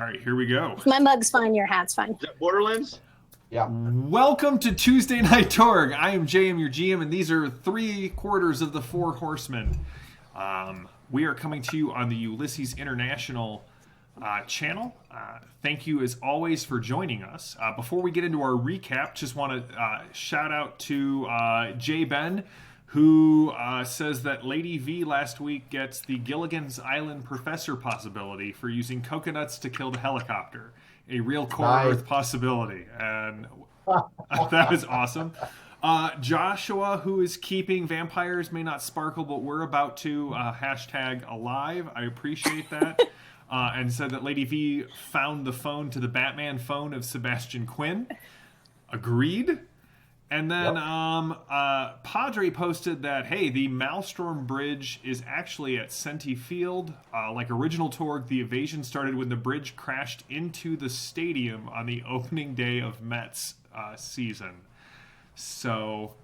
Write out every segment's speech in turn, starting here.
All right, here we go. If my mug's fine, your hat's fine. Is that Borderlands? Yeah. Welcome to Tuesday Night Torg. I am JM, your GM, and these are 3/4 of the Four Horsemen. We are coming to you on the Ulysses International channel. Thank you, as always, for joining us. Before we get into our recap, just want to shout out to J. Ben, who says that Lady V last week gets the Gilligan's Island Professor possibility for using coconuts to kill the helicopter. A real core Earth possibility. And that is awesome. Joshua, who is keeping Vampires May Not Sparkle, but we're about to hashtag alive. I appreciate that. And said that Lady V found the phone to the Batman phone of Sebastian Quinn. Agreed. And then Padre posted that, hey, the Maelstrom Bridge is actually at Senti Field. Like original Torg, the evasion started when the bridge crashed into the stadium on the opening day of Mets season. So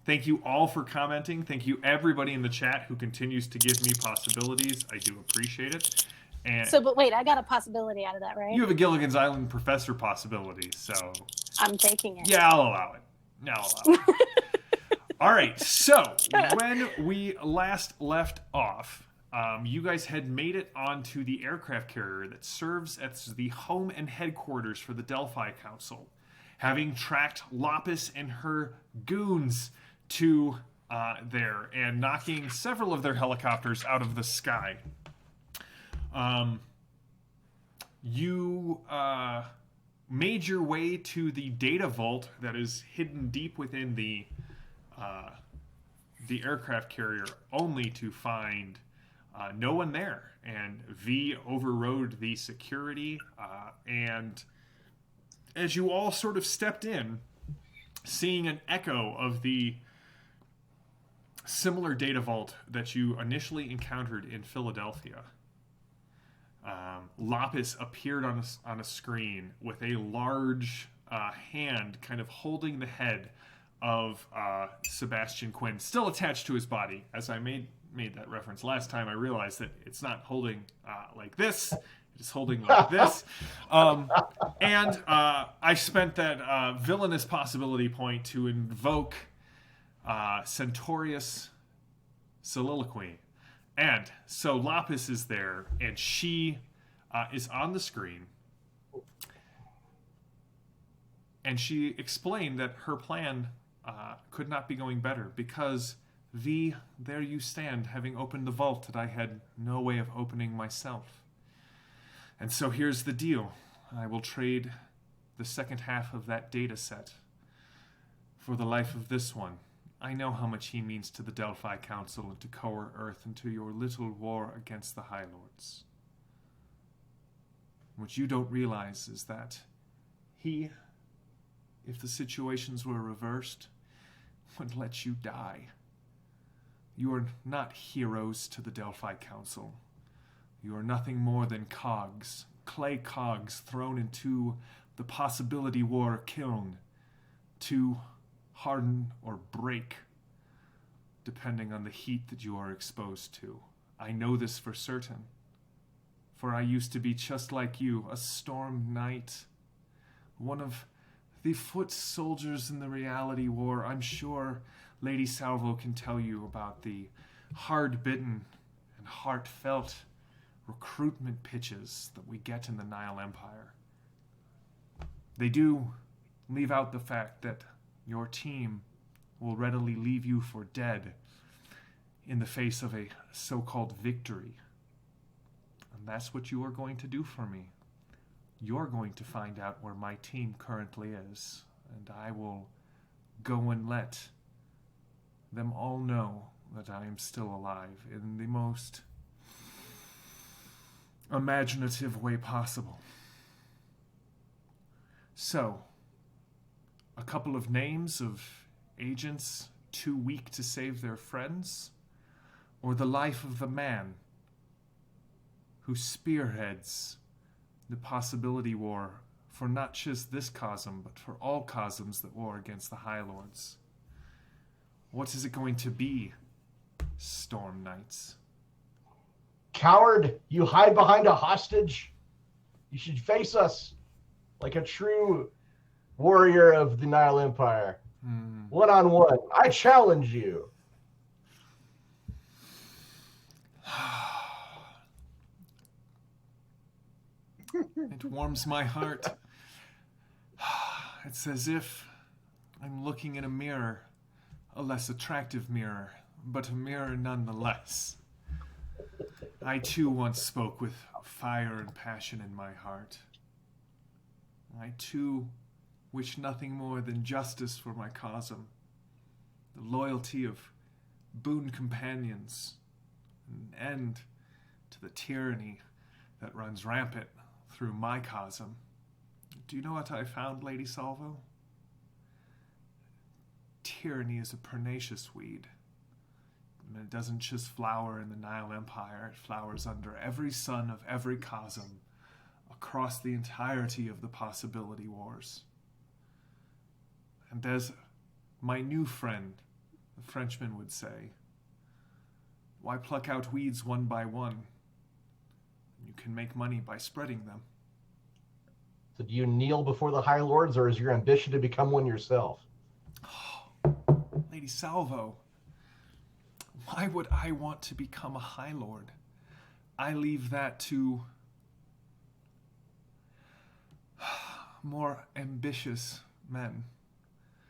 thank you all for commenting. Thank you everybody in the chat who continues to give me possibilities. I do appreciate it. And but wait, I got a possibility out of that, right? you have a Gilligan's Island Professor possibility, so I'm taking it. yeah, I'll allow it. All right, so when we last left off, you guys had made it onto the aircraft carrier that serves as the home and headquarters for the Delphi Council, having tracked Lapis and her goons to there and knocking several of their helicopters out of the sky. You made your way to the data vault that is hidden deep within the aircraft carrier, only to find no one there. And V overrode the security, and as you all sort of stepped in, seeing an echo of the similar data vault that you initially encountered in Philadelphia, Lapis appeared on a screen with a large hand kind of holding the head of Sebastian Quinn, still attached to his body. As I made that reference last time, I realized that it's not holding like this. It's holding like this. And I spent that villainous possibility point to invoke Centaurus Soliloquy. And so Lapis is there, and she is on the screen. And she explained that her plan could not be going better because, V, there you stand, having opened the vault that I had no way of opening myself. And so here's the deal. I will trade the second half of that data set for the life of this one. I know how much he means to the Delphi Council and to Core Earth and to your little war against the High Lords. What you don't realize is that he, if the situations were reversed, would let you die. You are not heroes to the Delphi Council. You are nothing more than cogs, clay cogs thrown into the possibility war kiln to harden or break, depending on the heat that you are exposed to. I know this for certain, for I used to be just like you, a storm knight, one of the foot soldiers in the reality war. I'm sure Lady Salvo can tell you about the hard-bitten and heartfelt recruitment pitches that we get in the Nile Empire. They do leave out the fact that your team will readily leave you for dead in the face of a so-called victory. And that's what you are going to do for me. You're going to find out where my team currently is, and I will go and let them all know that I am still alive in the most imaginative way possible. So, a couple of names of agents too weak to save their friends, or the life of the man who spearheads the possibility war for not just this cosm, but for all cosms that war against the High Lords. What is it going to be, Storm Knights? Coward, you hide behind a hostage. You should face us like a true warrior of the Nile Empire. One-on-one. I challenge you. It warms my heart. It's as if I'm looking in a mirror, a less attractive mirror, but a mirror nonetheless. I too once spoke with fire and passion in my heart. I too wish nothing more than justice for my cosm, the loyalty of boon companions, an end to the tyranny that runs rampant through my cosm. Do you know what I found, Lady Salvo? Tyranny is a pernicious weed. And it doesn't just flower in the Nile Empire, it flowers under every sun of every cosm, across the entirety of the possibility wars. And as my new friend, the Frenchman, would say, why pluck out weeds one by one? You can make money by spreading them. So do you kneel before the High Lords, or is your ambition to become one yourself? Lady Salvo, why would I want to become a High Lord? I leave that to more ambitious men.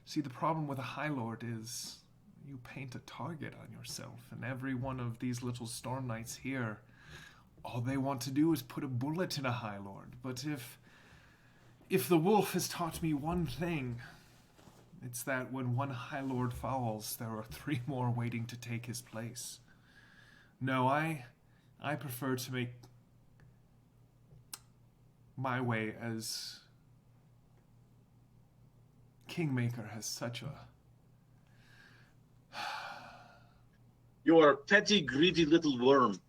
See, the problem with a High Lord is you paint a target on yourself, and every one of these little Storm Knights here, all they want to do is put a bullet in a High Lord. But if the wolf has taught me one thing, it's that when one High Lord falls, there are 3 more waiting to take his place. No, I prefer to make my way as Kingmaker has such a... You are a petty, greedy little worm.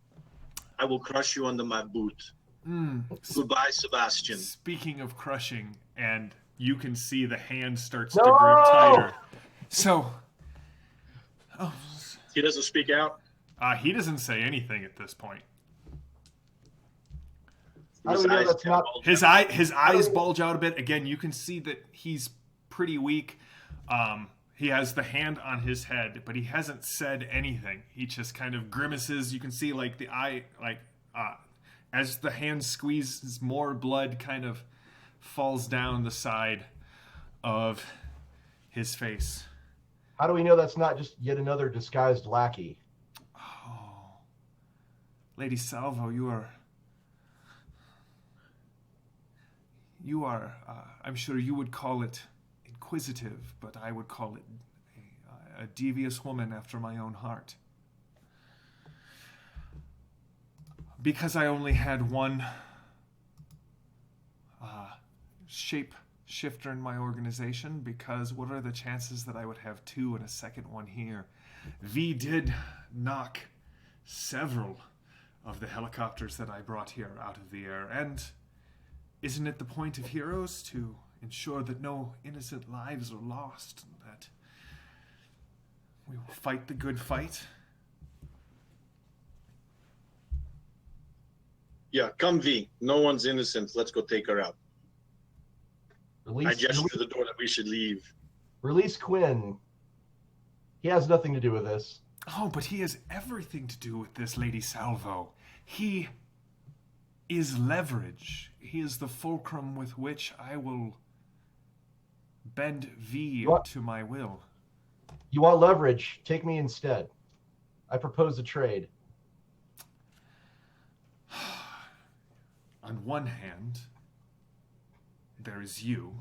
I will crush you under my boot. Goodbye, Sebastian. Speaking of crushing, and you can see the hand starts to grip tighter. So... Oh. He doesn't speak out? He doesn't say anything at this point. How do we know that's not... His eyes bulge out a bit. Again, you can see that he's pretty weak. He has the hand on his head, but he hasn't said anything. He just kind of grimaces. You can see like the eye, like as the hand squeezes, more blood kind of falls down the side of his face. How do we know that's not just yet another disguised lackey? Oh, Lady Salvo, you are, I'm sure you would call it inquisitive, but I would call it a devious woman after my own heart. Because I only had one shape shifter in my organization, because what are the chances that I would have 2 and a second one here? V did knock several of the helicopters that I brought here out of the air, and isn't it the point of heroes to ensure that no innocent lives are lost, and that we will fight the good fight? Yeah, come V. No one's innocent. Let's go take her out. I gesture to the door that we should leave. Release Quinn. He has nothing to do with this. Oh, but he has everything to do with this, Lady Salvo. He is leverage. He is the fulcrum with which I will bend V to my will. You want leverage? Take me instead. I propose a trade. On one hand, there is you,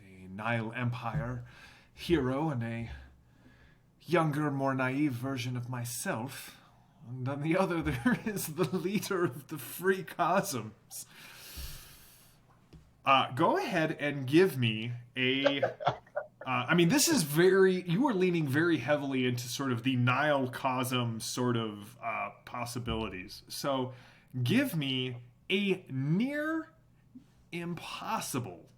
a Nile Empire hero and a younger, more naive version of myself. And on the other, there is the leader of the Free Cosms. Go ahead and give me a... I mean, this is very... You are leaning very heavily into sort of the Nile Cosm sort of possibilities. So give me a near impossible.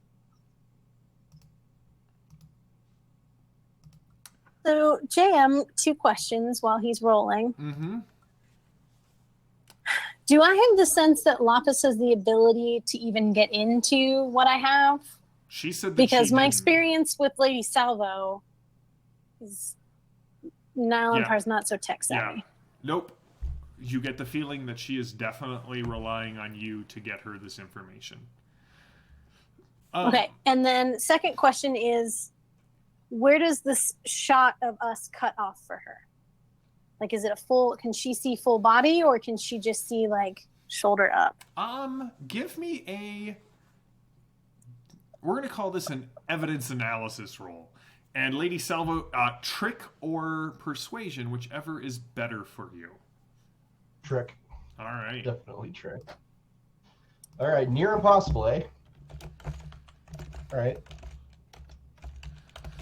So, JM, 2 questions while he's rolling. Mm-hmm. Do I have the sense that Lapis has the ability to even get into what I have? She said that because my didn't. experience with Lady Salvo is Nile Empire's not so tech savvy. Yeah. Nope. You get the feeling that she is definitely relying on you to get her this information. Okay, and then second question is, where does this shot of us cut off for her? Like, is it a full, can she see full body, or can she just see, like, shoulder up? Give me we're going to call this an evidence analysis roll. And Lady Salvo, trick or persuasion, whichever is better for you. Trick. All right. Definitely trick. All right, near impossible, eh? All right.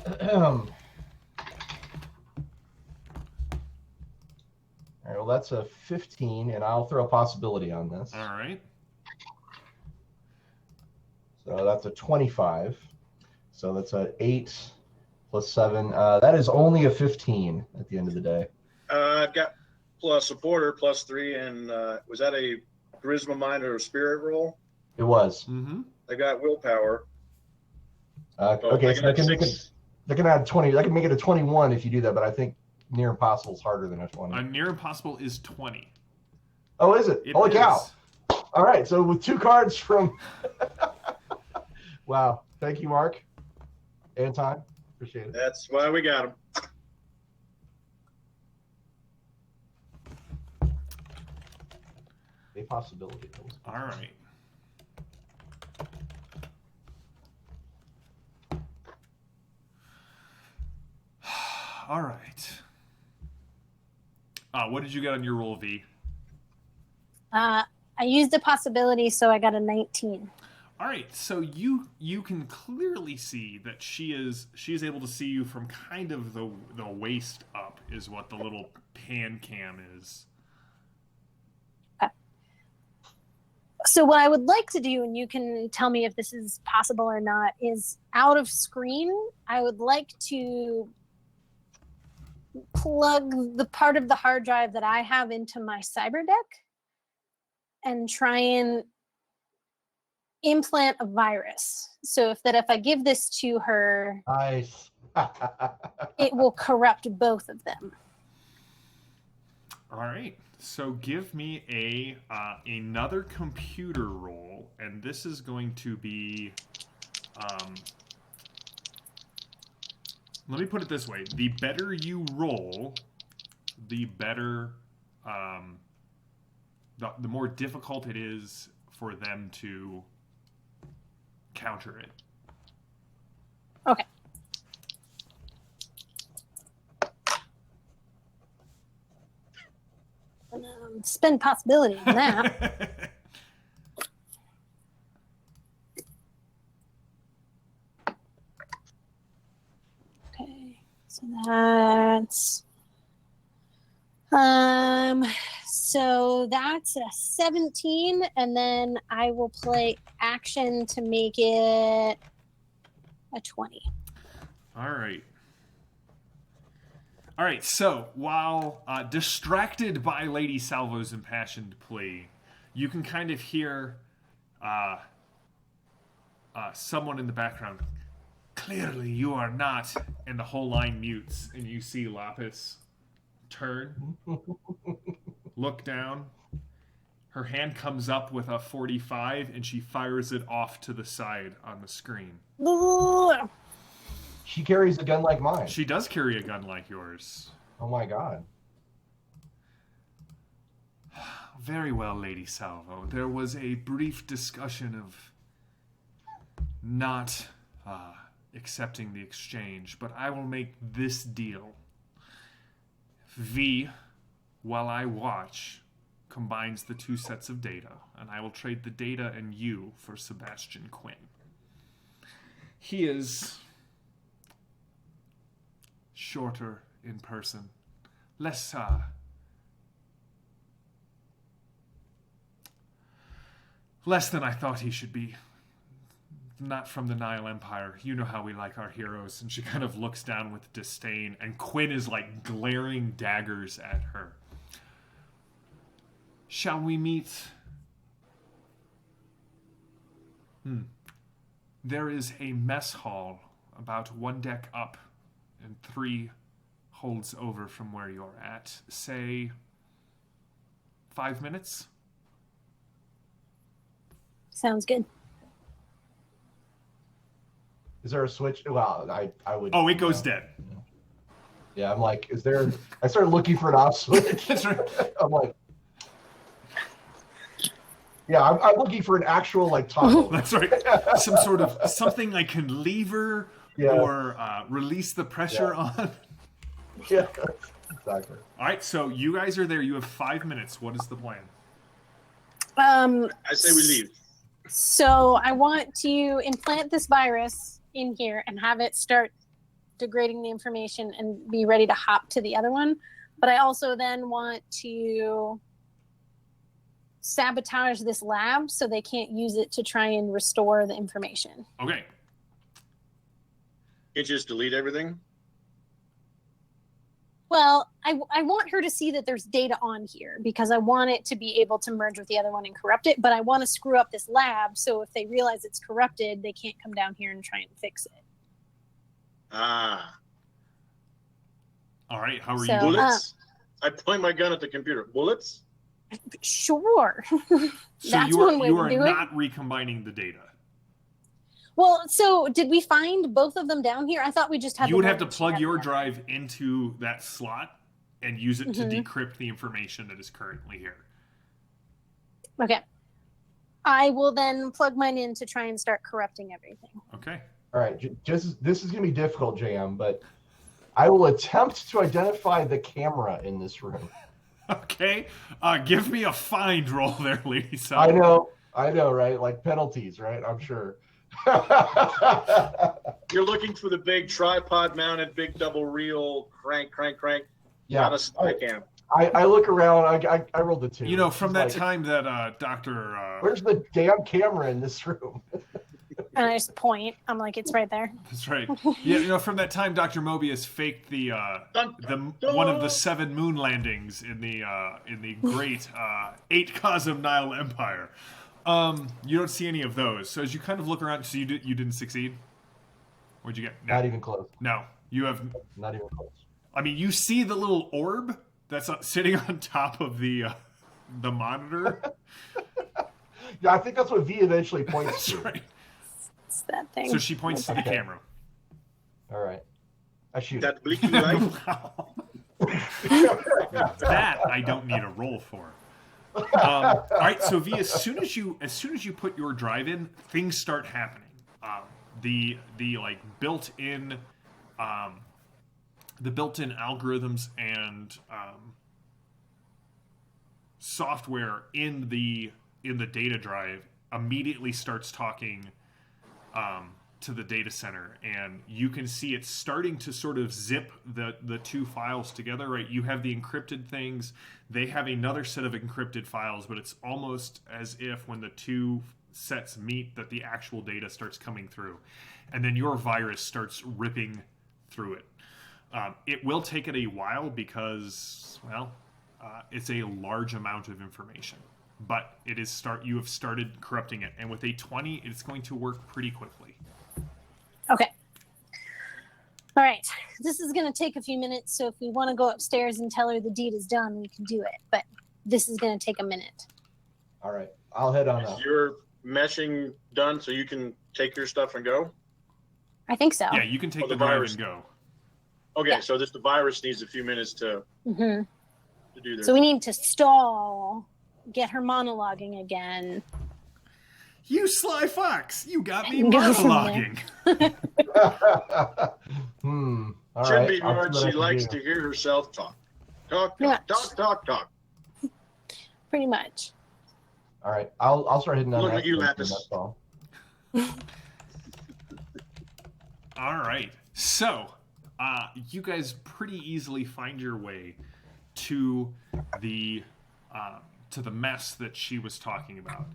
All right, well, that's a 15, and I'll throw a possibility on this. All right. So that's a 25. So that's a 8 plus 7. That is only a 15 at the end of the day. I've got plus a porter, plus 3, and was that a charisma, mind, or a spirit roll? It was. Mm-hmm. I got willpower. Okay, so I can add 20. I can make it a 21 if you do that, but I think near impossible is harder than a 20. Near impossible is 20. Oh, is it? Holy cow. All right, so with 2 cards from... Wow. Thank you, Mark. Anton, appreciate it. That's why we got him. A possibility. All right. All right. What did you get on your roll, V? I used a possibility, so I got a 19. All right, so you can clearly see that she is able to see you from kind of the waist up is what the little pan cam is. So what I would like to do, and you can tell me if this is possible or not, is out of screen, I would like to plug the part of the hard drive that I have into my cyber deck and try and implant a virus. So if I give this to her, nice. it will corrupt both of them. All right. So give me another computer roll, and this is going to be let me put it this way. The better you roll, the better the more difficult it is for them to counter it. Okay. Spend possibility on that. Okay, so that's a 17, and then I will play action to make it a 20. All right. All right, so while distracted by Lady Salvo's impassioned plea, you can kind of hear someone in the background. Clearly, you are not, and the whole line mutes, and you see Lapis turn, look down. Her hand comes up with a 45, and she fires it off to the side on the screen. She carries a gun like mine. She does carry a gun like yours. Oh my god. Very well, Lady Salvo. There was a brief discussion of not accepting the exchange, but I will make this deal. V, while I watch, combines the 2 sets of data, and I will trade the data and you for Sebastian Quinn. He is shorter in person, less than I thought he should be. Not from the Nile Empire. You know how we like our heroes. And she kind of looks down with disdain, and Quinn is like glaring daggers at her. Shall we meet? There is a mess hall about 1 deck up and 3 holds over from where you're at. Say 5 minutes? Sounds good. Is there a switch? Well, I would. Oh, it goes dead. Yeah, I'm like, is there? I started looking for an off switch. That's right. I'm like, yeah, I'm looking for an actual like toggle. That's right. Some sort of something I can lever or release the pressure on. Yeah, exactly. All right, so you guys are there. You have 5 minutes. What is the plan? I say we leave. So I want to implant this virus in here and have it start degrading the information and be ready to hop to the other one. But I also then want to sabotage this lab so they can't use it to try and restore the information. Okay. You just delete everything? Well, I want her to see that there's data on here because I want it to be able to merge with the other one and corrupt it, but I want to screw up this lab so if they realize it's corrupted, they can't come down here and try and fix it. Ah. All right, how are So, you? Bullets? I point my gun at the computer. Bullets? Sure. So That's one way you to are do it. not recombining the data. Well, so did we find both of them down here? I thought we just had. You the would one have to that she plug had your there. drive into that slot and use it to Mhm. decrypt the information that is currently here. Okay. I will then plug mine in to try and start corrupting everything. Okay. All right, just this is gonna be difficult, JM, but I will attempt to identify the camera in this room. Okay. Give me a find roll there, Lady Salvo. I know, right? Like penalties, right? I'm sure. You're looking for the big tripod-mounted, big double reel, crank. Yeah. Not a spy cam. I look around. I rolled a 2. You know, from She's that like, time that Dr. Where's the damn camera in this room? And I just point. I'm like, it's right there. That's right. Yeah, you know, from that time Dr. Mobius faked the one of the 7 moon landings in the great 8 Cosm Nile Empire. You don't see any of those. So as you kind of look around, so you didn't succeed? What'd you get? No. Not even close. No. You have. Not even close. I mean, you see the little orb that's sitting on top of the monitor. Yeah, I think that's what V eventually points That's to. right. It's that thing. So she points to the Okay. camera. All right. I shoot. That blinking light? Wow. That I don't need a roll for. All right, so V, as soon as you put your drive in, things start happening. The like built-in algorithms and software in the data drive immediately starts talking to the data center, and you can see it's starting to sort of zip the 2 files together, right? You have the encrypted things, they have another set of encrypted files, but it's almost as if when the 2 sets meet that the actual data starts coming through, and then your virus starts ripping through it. It will take it a while because, well, it's a large amount of information, but you have started corrupting it, and with a 20, it's going to work pretty quickly. Okay. All right. This is going to take a few minutes, so if we want to go upstairs and tell her the deed is done, we can do it. But this is going to take a minute. All right. I'll head on up. Is your meshing done so you can take your stuff and go? I think so. Yeah, you can take Oh, the the drive virus. and go. Okay, Yeah. so the virus needs a few minutes to Mm-hmm. do this. So we need to stall, get her monologuing again. You sly fox! You got me Go from monologuing. All Shouldn't right. be I'll hard. see what I She can likes do. to hear herself talk. Talk. Yeah. Pretty much. All right. I'll start hitting on Look that. at you, first, Lapis. That's all. All right. So, you guys pretty easily find your way to the mess that she was talking about.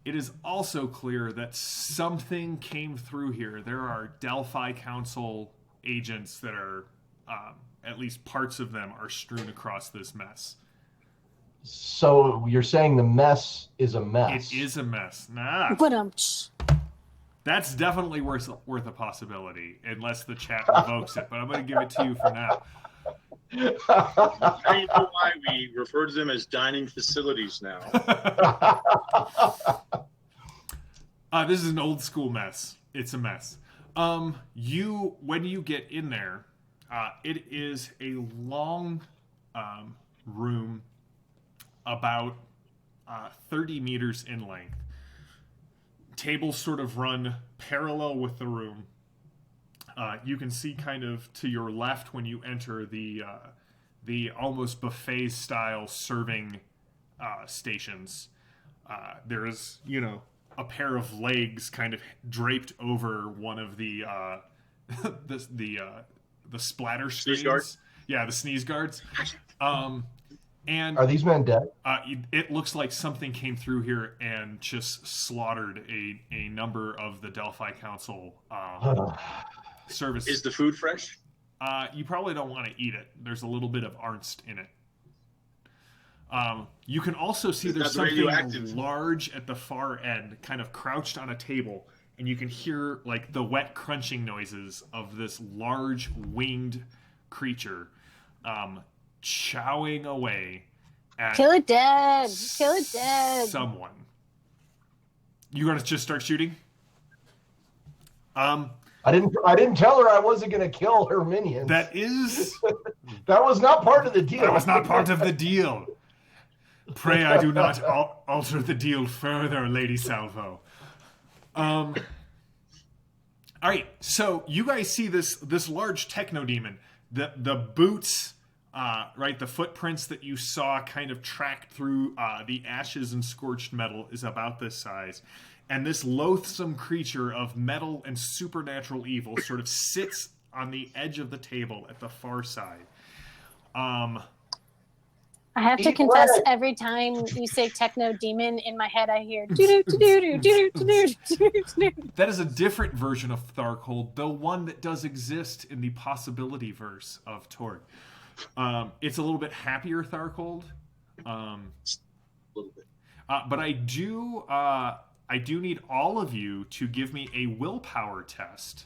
It is also clear that something came through here. There are Delphi Council agents that are, at least parts of them, are strewn across this mess. So you're saying the mess is a mess? It is a mess. Nah. But That's definitely worth a possibility, unless the chat revokes it. But I'm going to give it to you for now. Now you know why we refer to them as dining facilities now. This is an old school mess. It's a mess. When you get in there, it is a long room, about 30 meters in length. Tables sort of run parallel with the room. You can see kind of to your left when you enter the almost buffet style serving stations. There is, a pair of legs kind of draped over one of the the splatter screens. Guards? Yeah, the sneeze guards. And Are these men dead? it looks like something came through here and just slaughtered a number of the Delphi Council service. Is the food fresh? You probably don't want to eat it. There's a little bit of arnst in it. You can also see there's something large at the far end, kind of crouched on a table, and you can hear like the wet crunching noises of this large winged creature chowing away at kill it dead. Kill it dead. Someone. You gonna just start shooting? I didn't tell her I wasn't gonna kill her minions. That was not part of the deal. That was not part of the deal. Pray I do not alter the deal further, Lady Salvo. All right, so you guys see this large techno demon. The boots, right, the footprints that you saw kind of tracked through the ashes and scorched metal is about this size. And this loathsome creature of metal and supernatural evil sort of sits on the edge of the table at the far side. I have to confess, every time you say techno demon, in my head I hear doo-doo-doo-doo-doo-doo-doo-doo-doo. That is a different version of Tharkold, the one that does exist in the possibility verse of Torg. It's a little bit happier Tharkold. A little bit. But I do need all of you to give me a willpower test.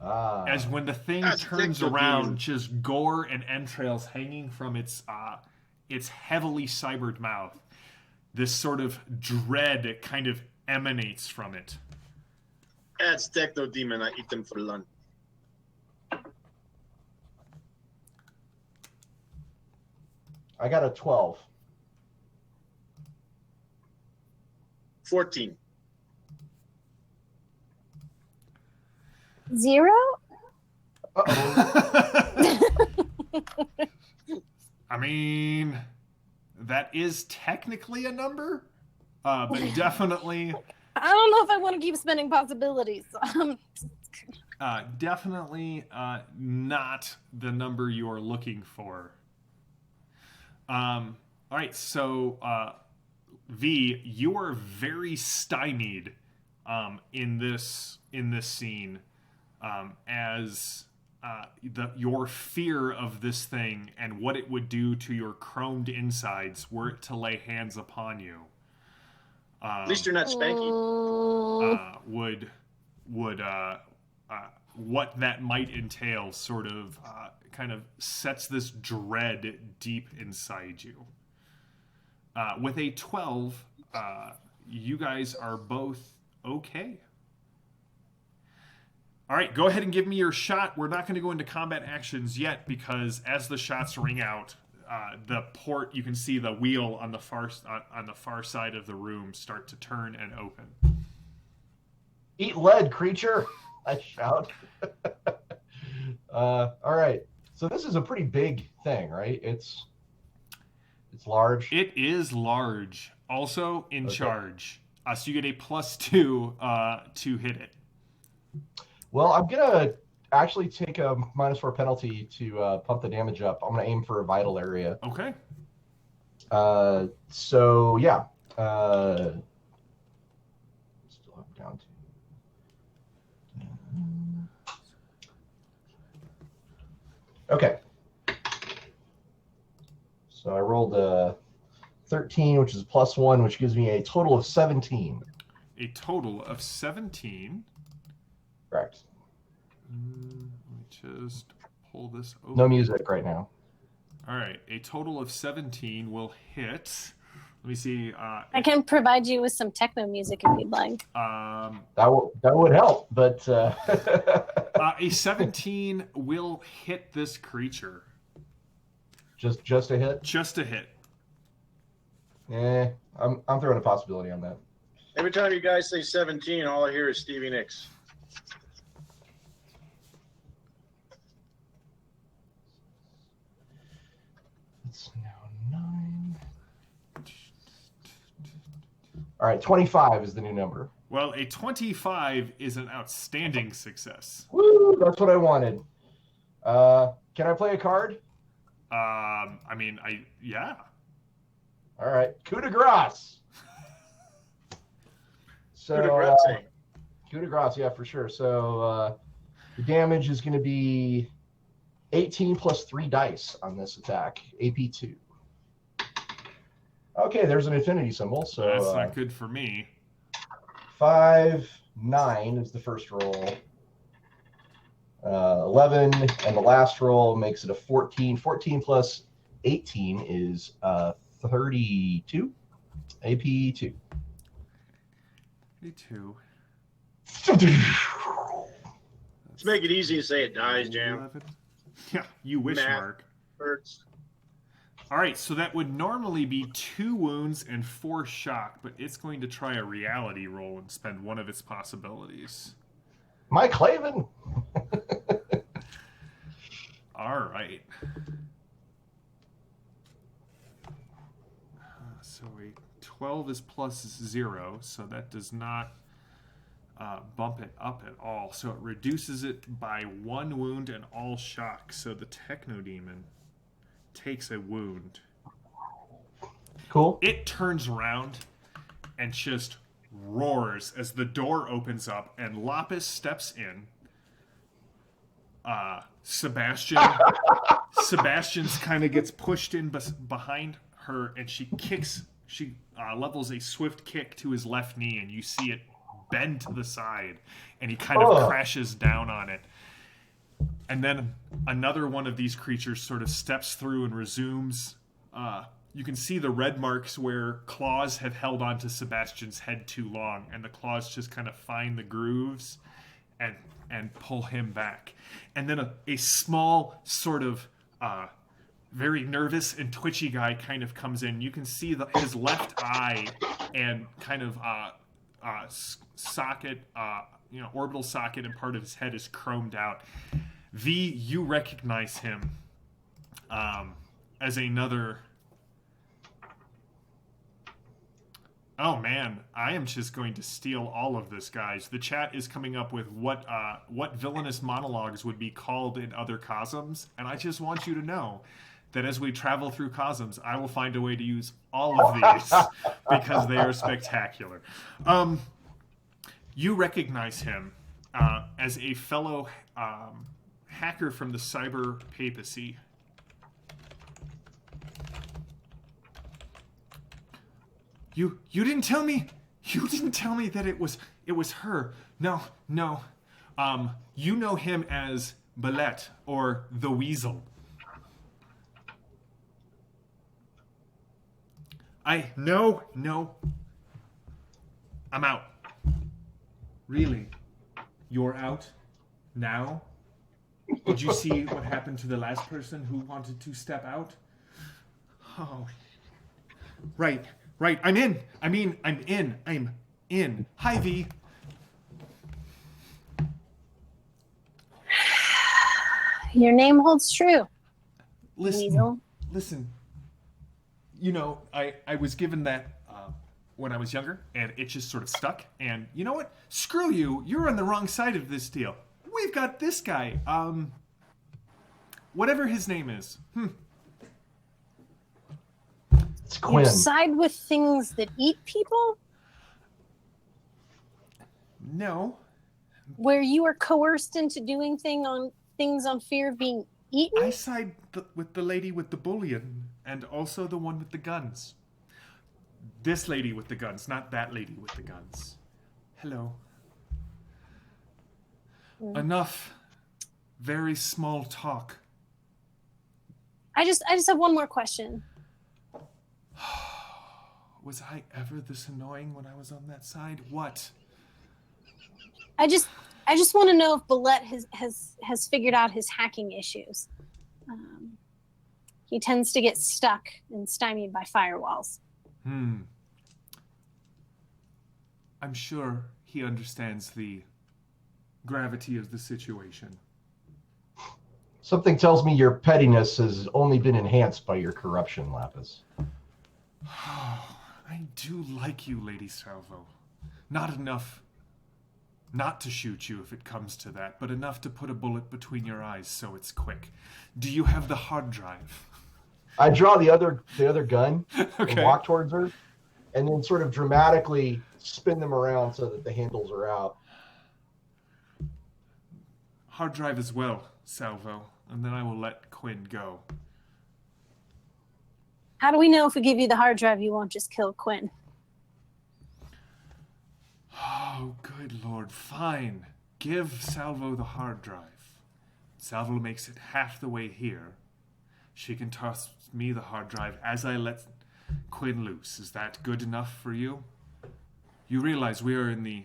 As when the thing turns around, just gore and entrails hanging from its heavily cybered mouth. This sort of dread kind of emanates from it. That's techno demon. I eat them for lunch. I got a 12. 14. 0? I mean, that is technically a number, but definitely... I don't know if I want to keep spending possibilities. Definitely not the number you are looking for. All right, so V, you are very stymied in this scene as your fear of this thing and what it would do to your chromed insides were it to lay hands upon you. At least you're not spanky. What that might entail sort of kind of sets this dread deep inside you. With a 12, you guys are both okay. All right, go ahead and give me your shot. We're not going to go into combat actions yet because as the shots ring out, the port, you can see the wheel on the far side of the room start to turn and open. Eat lead, creature! I shout. All right. So this is a pretty big thing, right? It's large. It is large. Also in charge. So you get a +2 to hit it. Well, I'm gonna actually take a -4 penalty to pump the damage up. I'm gonna aim for a vital area. Okay. So yeah. Still have down to. Okay. So I rolled a 13, which is +1, which gives me a total of 17. A total of 17. Correct. Let me just pull this over. No music right now. All right. A total of 17 will hit. Let me see. I can provide you with some techno music if you'd like. That would help, but a 17 will hit this creature. just a hit. Just a hit. I'm throwing a possibility on that. Every time you guys say 17, all I hear is Stevie Nicks. It's now 9. All right, 25 is the new number. Well, a 25 is an outstanding success. Woo! That's what I wanted. Can I play a card? Yeah. All right, coup de grace. So, Coup de grace. Coup de grace, yeah, for sure. So the damage is going to be 18 plus 3 dice on this attack, AP2. Okay, there's an infinity symbol. So That's not good for me. 5, 9 is the first roll. 11, and the last roll makes it a 14. 14 plus 18 is 32. AP2. 32. Let's make it easy and say it dies, Jam. 11. Yeah, you wish, Matt. Mark. Hurts. All right, so that would normally be 2 wounds and 4 shock, but it's going to try a reality roll and spend one of its possibilities. Mike Clavin. All right. So a 12 is plus 0, so that does not bump it up at all. So it reduces it by 1 wound and all shock. So the Techno-Demon takes a wound. Cool. It turns around and just roars as the door opens up and Lapis steps in. Sebastian's kind of gets pushed in behind her, and she levels a swift kick to his left knee, and you see it bend to the side, and he kind of crashes down on it. And then another one of these creatures sort of steps through and resumes. You can see the red marks where claws have held onto Sebastian's head too long, and the claws just kind of find the grooves and pull him back. And then a small sort of very nervous and twitchy guy kind of comes in. You can see his left eye and kind of socket, orbital socket, and part of his head is chromed out. V, you recognize him as another. Oh man, I am just going to steal all of this, guys. The chat is coming up with what villainous monologues would be called in other cosms, and I just want you to know that as we travel through cosms, I will find a way to use all of these because they are spectacular. You recognize him as a fellow hacker from the cyber papacy. You didn't tell me. You didn't tell me that it was her. No. You know him as Balette or the Weasel. No. I'm out. Really? You're out? Now? Did you see what happened to the last person who wanted to step out? Oh. Right. I'm in. I'm in. Hi, V. Your name holds true. Listen. You know, I was given that when I was younger, and it just sort of stuck. And you know what? Screw you. You're on the wrong side of this deal. We've got this guy. Whatever his name is. It's Quinn. You side with things that eat people? No. Where you are coerced into doing things on fear of being eaten? I side with the lady with the bullion and also the one with the guns. This lady with the guns, not that lady with the guns. Hello. Enough very small talk. I just have one more question. Was I ever this annoying when I was on that side? What? I just want to know if Bullet has figured out his hacking issues. He tends to get stuck and stymied by firewalls. I'm sure he understands the gravity of the situation. Something tells me your pettiness has only been enhanced by your corruption, Lapis. I do like you, Lady Salvo. Not enough not to shoot you if it comes to that, but enough to put a bullet between your eyes so it's quick. Do you have the hard drive? I draw the other gun Okay. and walk towards her, and then sort of dramatically spin them around so that the handles are out. Hard drive as well, Salvo, and then I will let Quinn go. How do we know if we give you the hard drive you won't just kill Quinn? Oh, good Lord. Fine. Give Salvo the hard drive. Salvo makes it half the way here. She can toss me the hard drive as I let Quinn loose. Is that good enough for you? You realize we are in the...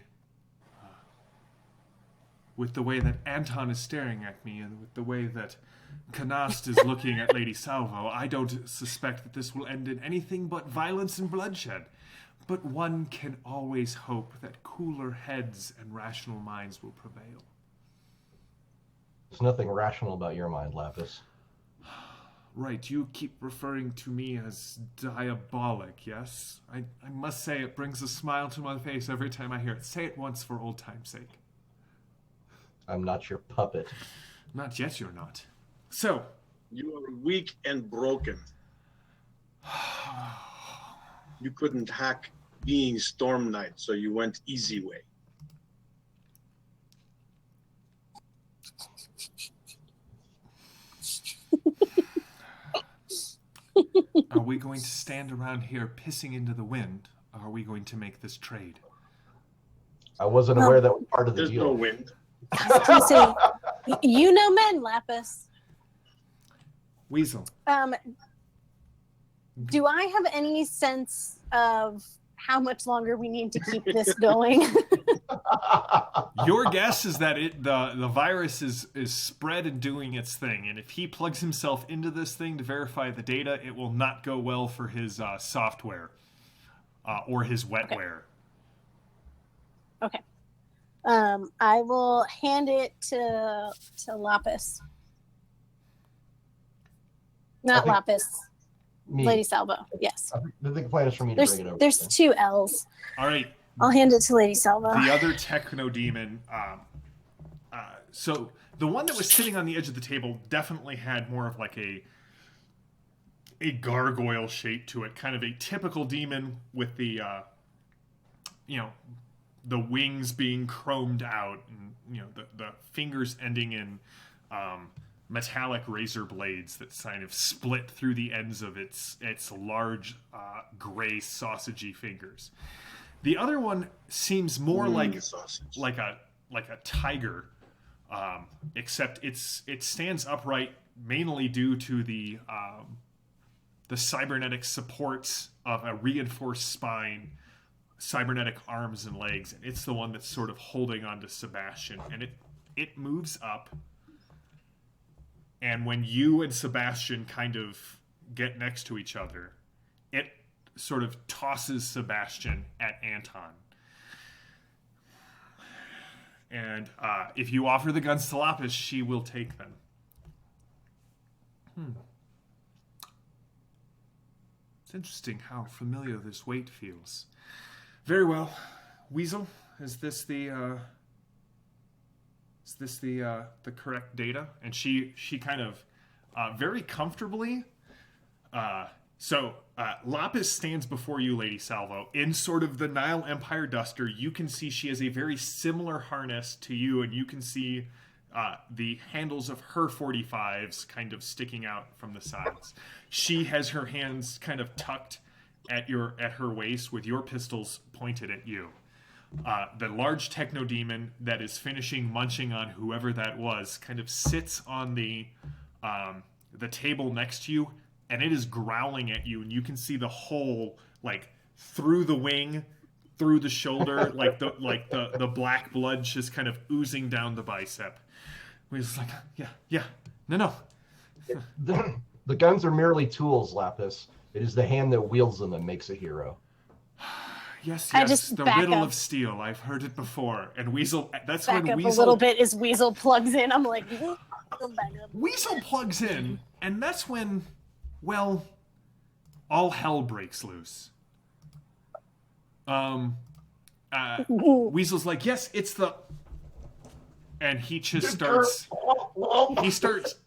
with the way that Anton is staring at me and with the way that Canast is looking at Lady Salvo, I don't suspect that this will end in anything but violence and bloodshed. But one can always hope that cooler heads and rational minds will prevail. There's nothing rational about your mind, Lapis. Right, you keep referring to me as diabolic, yes? I must say it brings a smile to my face every time I hear it. Say it once for old time's sake. I'm not your puppet. Not yet, you're not. So. You are weak and broken. You couldn't hack being Storm Knight, so you went easy way. Are we going to stand around here pissing into the wind, or are we going to make this trade? I wasn't aware that was part of the There's deal. no wind. So, you know men, Lapis. Weasel. Do I have any sense of how much longer we need to keep this going? Your guess is that the virus is spread and doing its thing, and if he plugs himself into this thing to verify the data, it will not go well for his software or his wetware. Okay. I will hand it to Lapis. Not Lapis. Me. Lady Salvo. Yes. I think the plan is for me to bring it over. There's two L's. All right. I'll hand it to Lady Salvo. The other techno demon. So the one that was sitting on the edge of the table definitely had more of like a gargoyle shape to it, kind of a typical demon with the the wings being chromed out, and the fingers ending in metallic razor blades that kind of split through the ends of its large gray sausagey fingers. The other one seems more like a tiger, except it stands upright mainly due to the cybernetic supports of a reinforced spine, cybernetic arms and legs, and it's the one that's sort of holding on to Sebastian, and it moves up. And when you and Sebastian kind of get next to each other, it sort of tosses Sebastian at Anton. And if you offer the guns to Lapis, she will take them. It's interesting how familiar this weight feels. Very well. Weasel, is this the correct data? And she kind of very comfortably. So Lapis stands before you, Lady Salvo, in sort of the Nile Empire duster. You can see she has a very similar harness to you, and you can see the handles of her 45s kind of sticking out from the sides. She has her hands kind of tucked at her waist with your pistols pointed at you. The large techno demon that is finishing munching on whoever that was kind of sits on the table next to you, and it is growling at you, and you can see the hole like through the wing, through the shoulder, like the black blood just kind of oozing down the bicep. He's like, yeah, no. The guns are merely tools, Lapis. It is the hand that wields them that makes a hero. Yes, I just the back riddle up. of steel. I've heard it before. And Weasel, that's Back when up Weasel... a little bit as Weasel plugs in. I'm like, back up. Weasel plugs in, and that's when, well, all hell breaks loose. Weasel's like, yes, it's the... And he just starts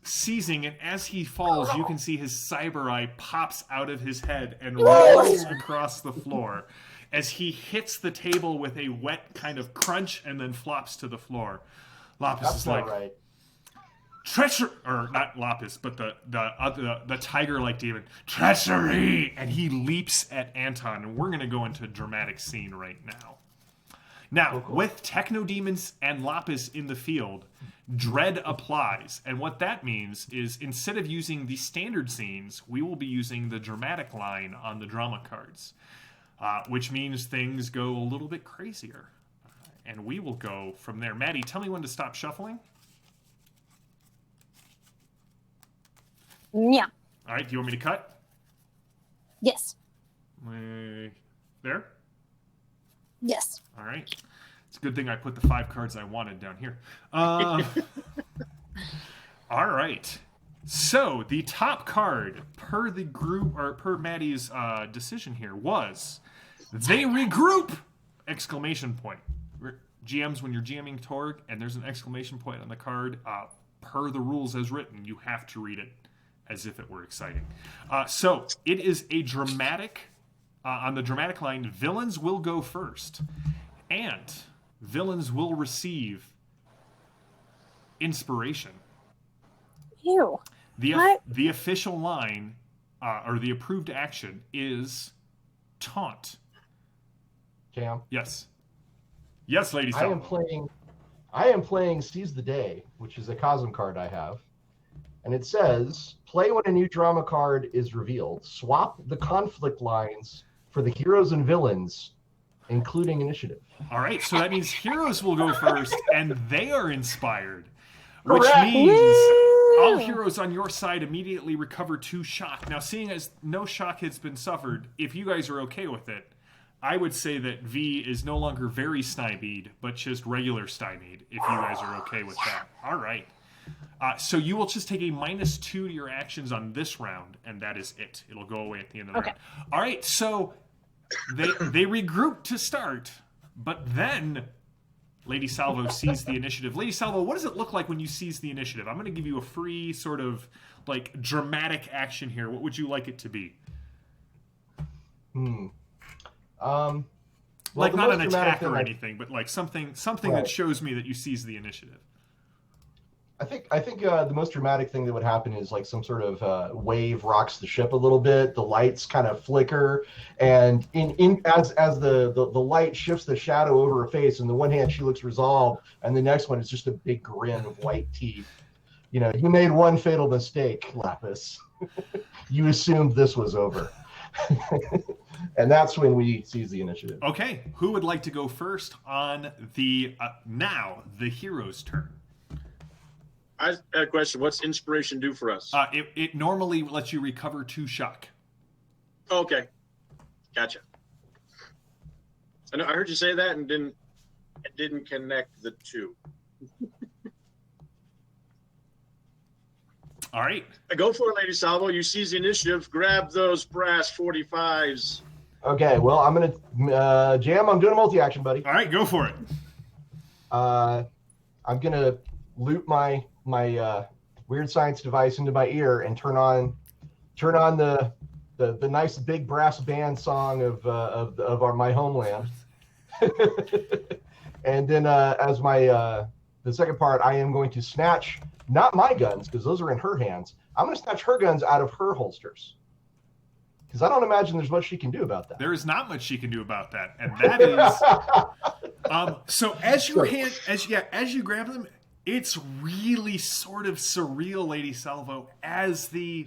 seizing, and as he falls, you can see his cyber eye pops out of his head and rolls across the floor as he hits the table with a wet kind of crunch and then flops to the floor. Lapis That's is not like, right. treachery, or not Lapis, but the tiger-like demon, treachery, and he leaps at Anton, and we're gonna go into a dramatic scene right now. Now, cool. with Techno Demons and Lapis in the field, Dread applies. And what that means is instead of using the standard scenes, we will be using the dramatic line on the drama cards, which means things go a little bit crazier. And we will go from there. Maddie, tell me when to stop shuffling. Yeah. All right, do you want me to cut? Yes. There? Yes. All right. It's a good thing I put the 5 cards I wanted down here. All right. So the top card per the group, or per Maddie's decision here, was they regroup! Exclamation point. GMs, when you're GMing Torg and there's an exclamation point on the card, per the rules as written, you have to read it as if it were exciting. So it is a dramatic. On the dramatic line, villains will go first, and villains will receive inspiration. Ew. The official line, or the approved action, is taunt. Cam? Yes. Yes, Lady Salvo. I am playing Seize the Day, which is a Cosm card I have. And it says, play when a new drama card is revealed. Swap the conflict lines for the heroes and villains, including initiative. All right, so that means heroes will go first, and they are inspired. Which Correct. means Woo! all heroes on your side immediately recover 2 shock. Now, seeing as no shock has been suffered, if you guys are okay with it, I would say that V is no longer very stymied, but just regular stymied, if you guys are okay with that. All right. So you will just take a -2 to your actions on this round, and that is it. It'll go away at the end of the round. All right, so they regroup to start, but then Lady Salvo sees the initiative. Lady Salvo, what does it look like when you seize the initiative? I'm going to give you a free sort of like dramatic action here. What would you like it to be? Well, like the not an most dramatic attack or thing anything, but like something Right. that shows me that you seize the initiative. I think the most dramatic thing that would happen is like some sort of wave rocks the ship a little bit. The lights kind of flicker, and as the light shifts the shadow over her face. In the one hand, she looks resolved, and the next one is just a big grin of white teeth. You know, you made one fatal mistake, Lapis. You assumed this was over, and that's when we seize the initiative. Okay, who would like to go first on the now the hero's turn? I have a question. What's inspiration do for us? It normally lets you recover 2 shock. Okay, gotcha. I heard you say that and didn't connect the 2. All right. Go for it, Lady Salvo. You seize the initiative. Grab those brass 45s. Okay, well, I'm gonna Jam. I'm doing a multi-action, buddy. All right, go for it. I'm gonna loop my weird science device into my ear and turn on the nice big brass band song of my homeland. And then as my the second part, I am going to snatch not my guns because those are in her hands. I'm going to snatch her guns out of her holsters Because I don't imagine there's much she can do about that. There is not much she can do about that, and that is. So as your hand, as you grab them, it's really sort of surreal, Lady Salvo, as the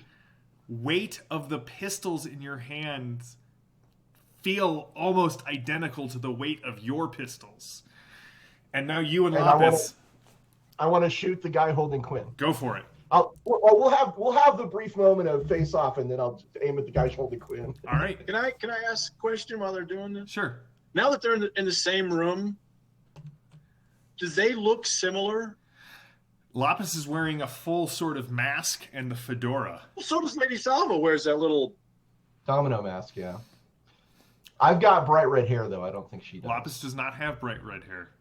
weight of the pistols in your hands feel almost identical to the weight of your pistols. And now you and Lapis. I want to shoot the guy holding Quinn. Go for it. We'll have the brief moment of face off, and then I'll aim at the guy holding Quinn. All right. Can I ask a question while they're doing this? Sure. Now that they're in the same room, do they look similar? Lapis is wearing a full sort of mask and the fedora. Well, so does Lady Salvo. Wears that little domino mask. Yeah. I've got bright red hair though. I don't think she does. Lapis does not have bright red hair.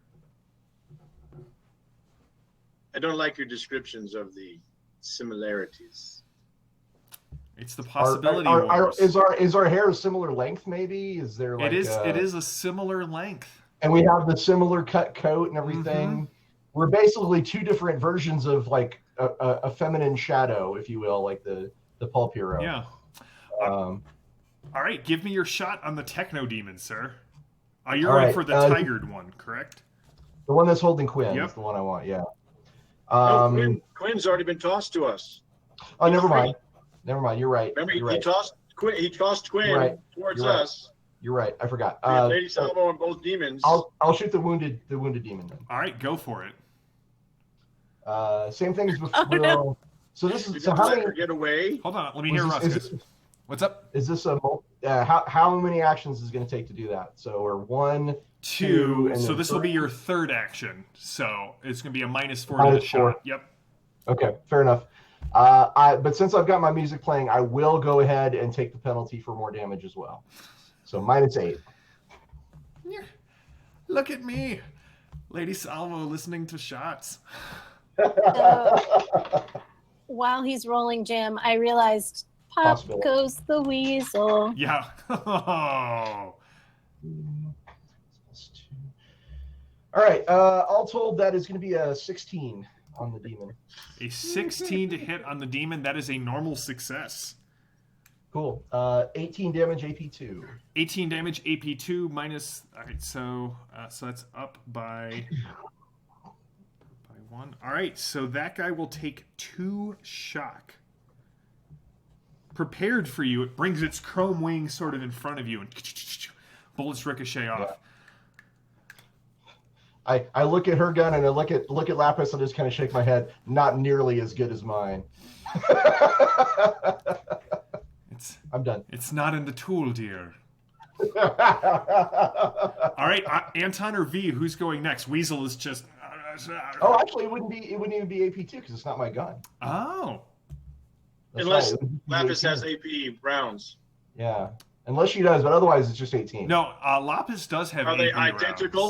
I don't like your descriptions of the similarities. It's the possibility. Is our hair a similar length? Maybe is there like it is a similar length, and we have the similar cut coat and everything. Mm-hmm. We're basically two different versions of like a feminine shadow, if you will, like the pulp hero. Yeah. All right, give me your shot on the techno demon, sir. You're going for the tigered one, correct? The one that's holding Quinn is the one I want. Yeah. Quinn's already been tossed to us. Oh, never mind. Never mind. You're right. Remember, he tossed Quinn towards us. You're right. I forgot. Lady Salvo and both demons. I'll shoot the wounded demon then. All right, go for it. Same thing as before. Oh, no. So this is how many? Get away. Hold on. Let me hear Russ. What's up? Is this how many actions is it going to take to do that? So we're 1, 2. So this will be your third action. So it's going to be a -4 to the shot. Yep. Okay, fair enough. But since I've got my music playing, I will go ahead and take the penalty for more damage as well. So -8. Look at me, Lady Salvo, listening to shots. While he's rolling, Jim, I realized pop goes the weasel. Yeah. All right. All told, that is going to be a 16 on the demon. A 16 to hit on the demon. That is a normal success. Cool. 18 damage AP2. 18 damage AP2 minus. All right. So that's up by 1. All right. So that guy will take 2 shock. Prepared for you, it brings its chrome wings sort of in front of you, and bullets ricochet off. Yeah. I look at her gun and I look at Lapis and just kind of shake my head. Not nearly as good as mine. I'm done. It's not in the tool, dear. All right, Anton or V, who's going next? Weasel is just. Oh, actually, it wouldn't even be AP2 because it's not my gun. Oh. That's unless Lapis has AP rounds. Yeah, unless she does, but otherwise it's just 18. No, Lapis does have. Are they AP identical?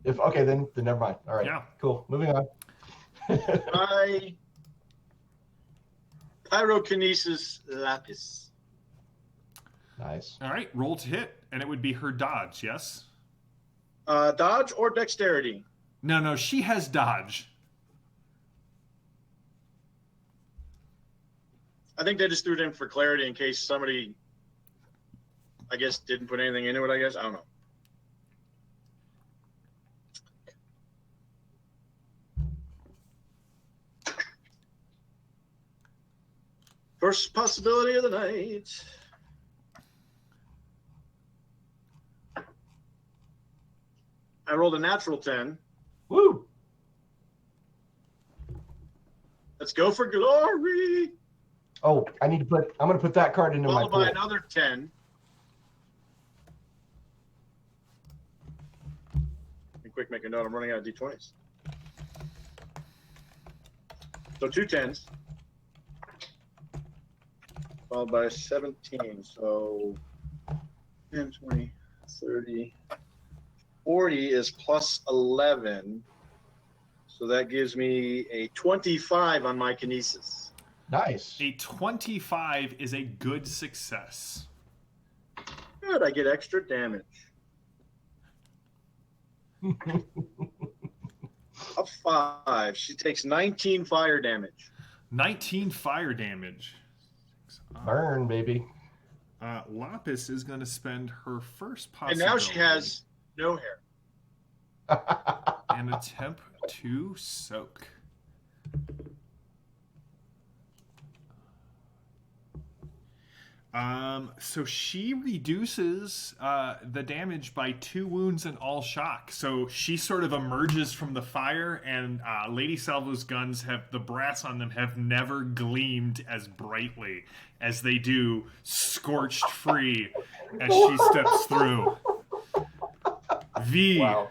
rounds. Okay, then never mind. All right. Yeah. Cool. Moving on. Pyrokinesis Lapis. Nice. All right, roll to hit, and it would be her dodge. Yes. Dodge or dexterity? No, she has dodge. I think they just threw it in for clarity in case somebody, I guess, didn't put anything into it, I guess. I don't know. First possibility of the night. I rolled a natural 10. Woo! Let's go for glory. Oh, I'm going to put that card into my pool. Followed by another 10. Quick, make a note. I'm running out of D20s. So 2 10s. Followed by 17. So 10, 20, 30, 40 is plus 11. So that gives me a 25 on my kinesis. Nice. A 25 is a good success. Good. I get extra damage. A 5. She takes 19 fire damage. 19 fire damage. Burn, baby. Lapis is going to spend her first And possibility. now she has no hair. And attempt to soak. So she reduces the damage by 2 wounds and all shock. So she sort of emerges from the fire, and Lady Salvo's guns the brass on them have never gleamed as brightly as they do scorched free as she steps through. Wow.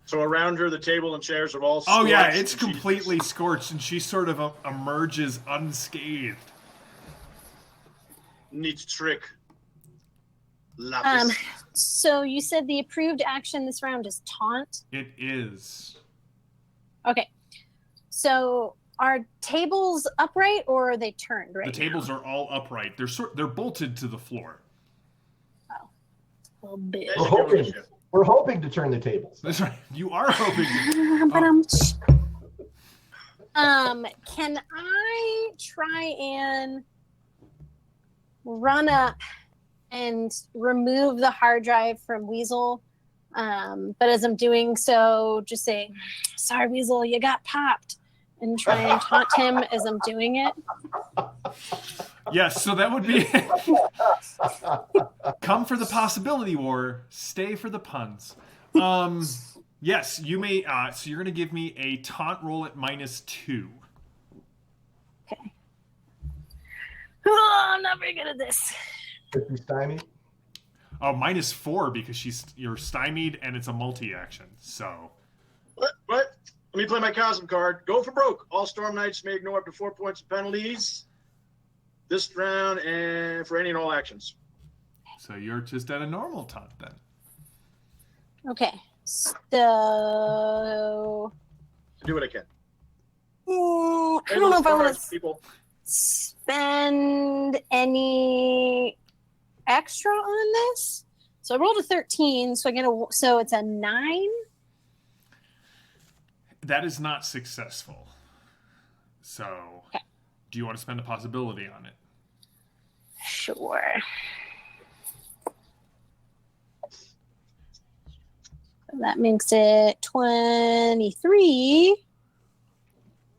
So around her, the table and chairs are all Oh scorched, yeah, it's and she- completely scorched, and she sort of emerges unscathed. Neat trick. Lapis. So you said the approved action this round is taunt. It is. Okay. So are tables upright or are they turned right The tables now? are all upright. They're bolted to the floor. A little bit. That's a good one, Chef. We're hoping to turn the tables. That's right. You are hoping. But can I try and run up and remove the hard drive from Weasel? But as I'm doing so, just say, "Sorry, Weasel, you got popped," and try and taunt him as I'm doing it. Yes, so that would be come for the possibility war, stay for the puns. Yes, you may. So you're going to give me a taunt roll at -2. Okay. Oh, I'm not very good at this. If you stymie. Oh, -4 because you're stymied and it's a multi-action. So What? Let me play my Cosm card. Go for broke. All Storm Knights may ignore up to 4 points of penalties this round and for any and all actions. So you're just at a normal taunt then. Okay. So Do what I can. I Hey, don't know if I want cards, to people. spend any extra on this. So I rolled a 13, so so it's a 9. That is not successful. So Okay. do you want to spend a possibility on it? Sure. That makes it 23.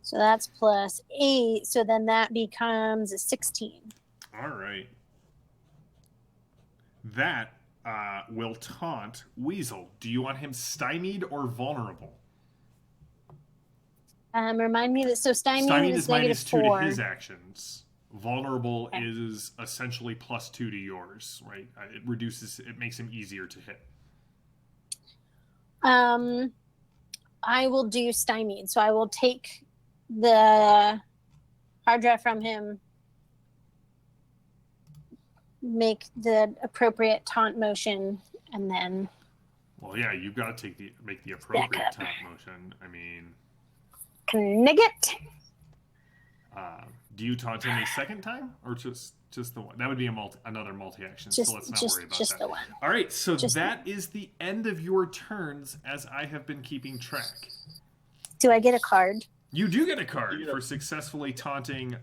So that's +8. So then that becomes a 16. All right. That will taunt Weasel. Do you want him stymied or vulnerable? Remind me that stymied is -2 to -4. his actions. Vulnerable Okay. is essentially +2 to yours, right? It makes him easier to hit. I will do stymied. So I will take the hard drive from him, make the appropriate taunt motion, and then Well, yeah, you've got to make the appropriate up. taunt motion. I mean, knig it. do you taunt him a second time or just the one? That would be another multi-action. So let's not worry about Just that. the one. All right, so Just that is the end of your turns as I have been keeping track. Do I get a card? You do get a card You get a- for successfully taunting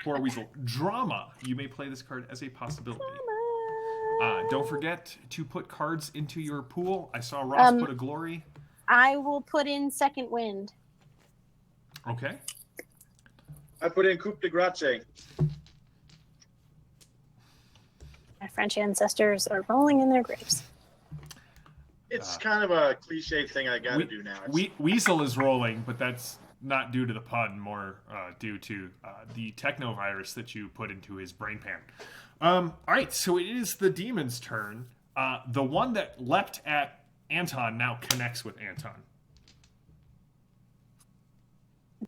poor Weasel. Drama. You may play this card as a possibility. Don't forget to put cards into your pool. I saw Ross put a glory. I will put in second wind. Okay. I put in Coupe de Grazie. My French ancestors are rolling in their graves. It's kind of a cliche thing I got to do now. Weasel is rolling, but that's not due to the pun, more due to the technovirus that you put into his brain pan. All right, so it is the demon's turn. The one that leapt at Anton now connects with Anton.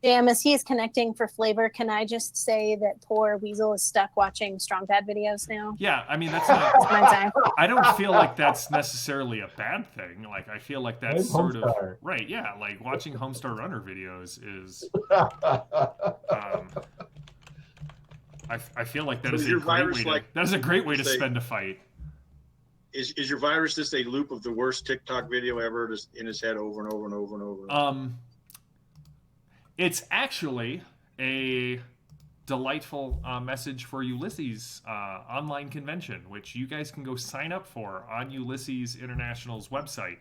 Damn, as he is connecting for flavor, can I just say that poor Weasel is stuck watching Strong Bad videos now? Yeah, I mean, that's not... My time. I don't feel like that's necessarily a bad thing. Like, I feel like that's sort of... Homestar. Right, yeah, like watching Homestar Runner videos is... I feel like that So is is a your great virus way to... like- That is a great way to say- spend a fight. Is your virus just a loop of the worst TikTok video ever, just in his head over and over and over and over? It's actually a delightful message for Ulysses online convention, which you guys can go sign up for on Ulysses International's website.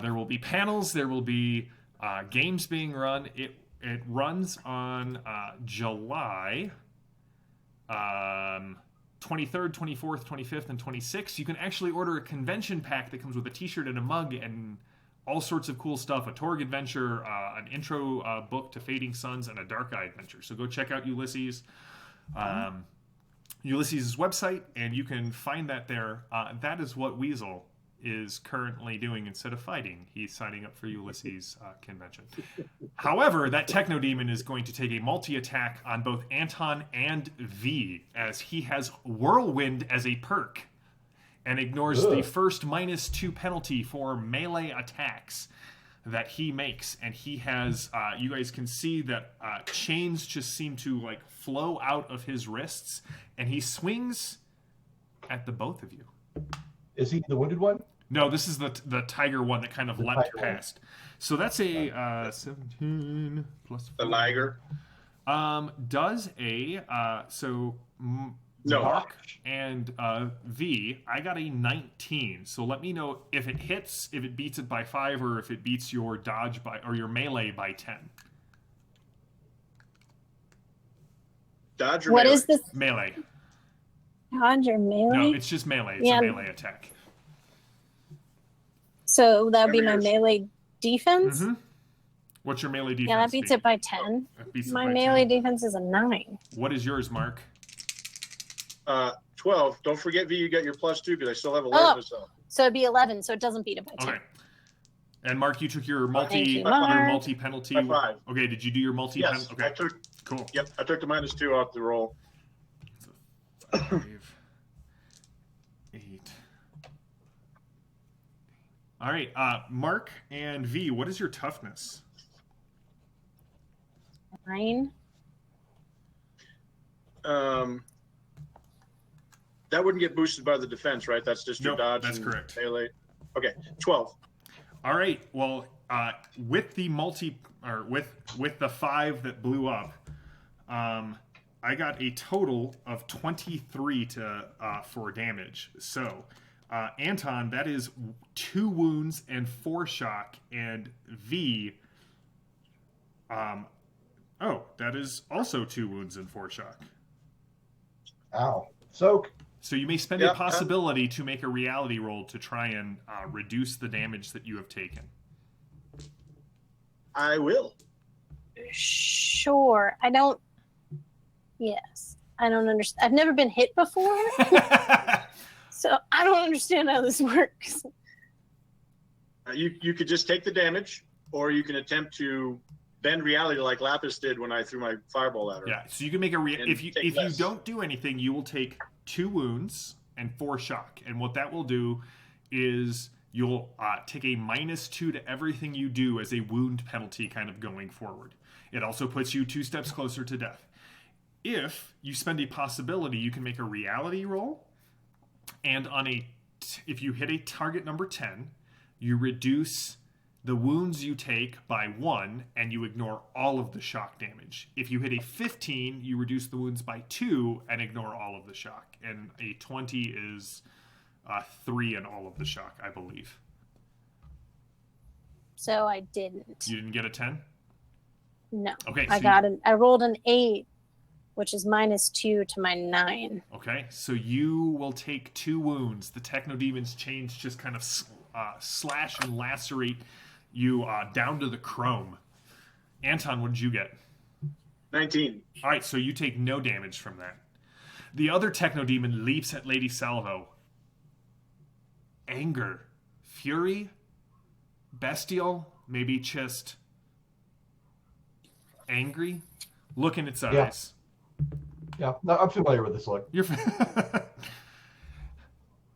There will be panels. There will be games being run. It runs on July 23rd, 24th, 25th, and 26th. You can actually order a convention pack that comes with a t-shirt and a mug and all sorts of cool stuff. A Torg adventure, an intro book to Fading Suns, and a Dark Eye adventure. So go check out Ulysses. Ulysses' website, and you can find that there. That is what Weasel is currently doing instead of fighting. He's signing up for Ulysses' convention. However, that Techno Demon is going to take a multi-attack on both Anton and V, as he has Whirlwind as a perk and ignores the first -2 penalty for melee attacks that he makes. And he has, you guys can see that chains just seem to like flow out of his wrists, and he swings at the both of you. Is he the wounded one? No, this is the tiger one that kind of leapt past. So that's a 17 plus 4. The Liger. Does a No. Mark and V, I got a 19. So let me know if it hits, if it beats it by 5, or if it beats your dodge by or your melee by 10. Dodge or What melee? is this? Melee. Dodge or melee? No, it's just melee. It's Yeah. a melee attack. So that would be my Yours. melee defense? Mm-hmm. What's your melee defense? Yeah, that beats be? it by 10. That beats it My by melee 10. defense is a 9. What is yours, Mark? 12. Don't forget, V, you got your +2 because I still have 11 Oh. myself. So it'd be 11, so it doesn't beat it by 10. Okay. And Mark, you took your Thank you, Mark. penalty. By 5. Okay, did you do your multi Yes, penalty? I Okay, took. cool. Yep, I took the -2 off the roll. 5, 8. All right, Mark and V, what is your toughness? 9. That wouldn't get boosted by the defense, right? That's just your Nope, dodge. that's and correct. Melee. Okay, 12. All right. Well, with the with the 5 that blew up, I got a total of 23 for damage. So, Anton, that is 2 wounds and 4 shock, and V. That is also 2 wounds and 4 shock. Ow. Soak. So you may spend a possibility to make a reality roll to try and reduce the damage that you have taken. I will. Sure. Yes. I don't understand. I've never been hit before, so I don't understand how this works. You could just take the damage, or you can attempt to bend reality like Lapis did when I threw my fireball at her. Yeah, so you can make a And if you take less. don't do anything, you will take 2 wounds and 4 shock, and what that will do is you'll take a -2 to everything you do as a wound penalty, kind of going forward. It also puts you 2 steps closer to death. If you spend a possibility, you can make a reality roll, and if you hit a target number 10, you reduce the wounds you take by 1, and you ignore all of the shock damage. If you hit a 15, you reduce the wounds by 2 and ignore all of the shock. And a 20 is 3 and all of the shock, I believe. So I didn't. You didn't get a 10? No. Okay. I rolled an 8, which is -2 to my 9. Okay, so you will take 2 wounds. The Techno Demon's chains just kind of slash and lacerate you down to the chrome. Anton, what did you get? 19. All right, so you take no damage from that. The other Techno Demon leaps at Lady Salvo. Anger, fury, bestial, maybe just angry. Look in its eyes. Yeah, no, I'm familiar with this look. You're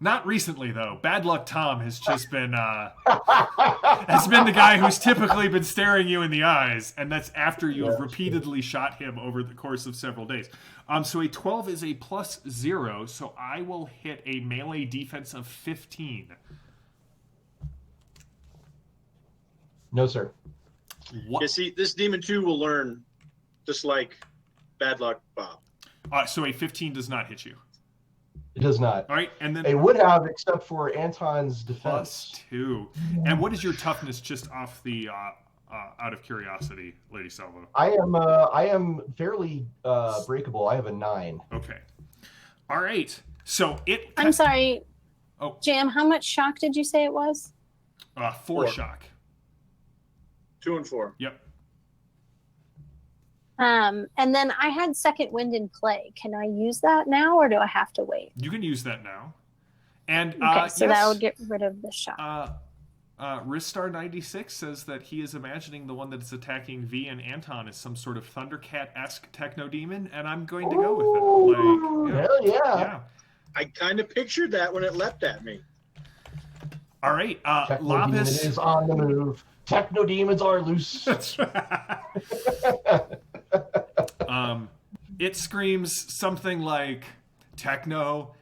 not recently though. Bad Luck Tom has just been has been the guy who's typically been staring you in the eyes, and that's after you have repeatedly shot him over the course of several days. So a 12 is a +0, so I will hit a melee defense of 15. No, sir. What? You see, this demon too will learn, just like bad luck, Bob. So a 15 does not hit you. It does not. All right, and then It would have, except for Anton's defense. +2. And what is your toughness, just off the out of curiosity, Lady Salvo? I am fairly breakable. I have a 9. Okay. All right. So it. I'm sorry. Oh. Jam, how much shock did you say it was? 4 shock. 2 and 4. Yep. And then I had second wind in play. Can I use that now, or do I have to wait? You can use that now. And Okay, so yes, that would get rid of the shock. Ristar96 says that he is imagining the one that is attacking V and Anton is some sort of Thundercat-esque techno demon, and I'm going to go with it. Like, Hell yeah. I kind of pictured that when it leapt at me. All right, Techno Demon Lapis is on the move. Techno demons are loose. That's right. It screams something like techno.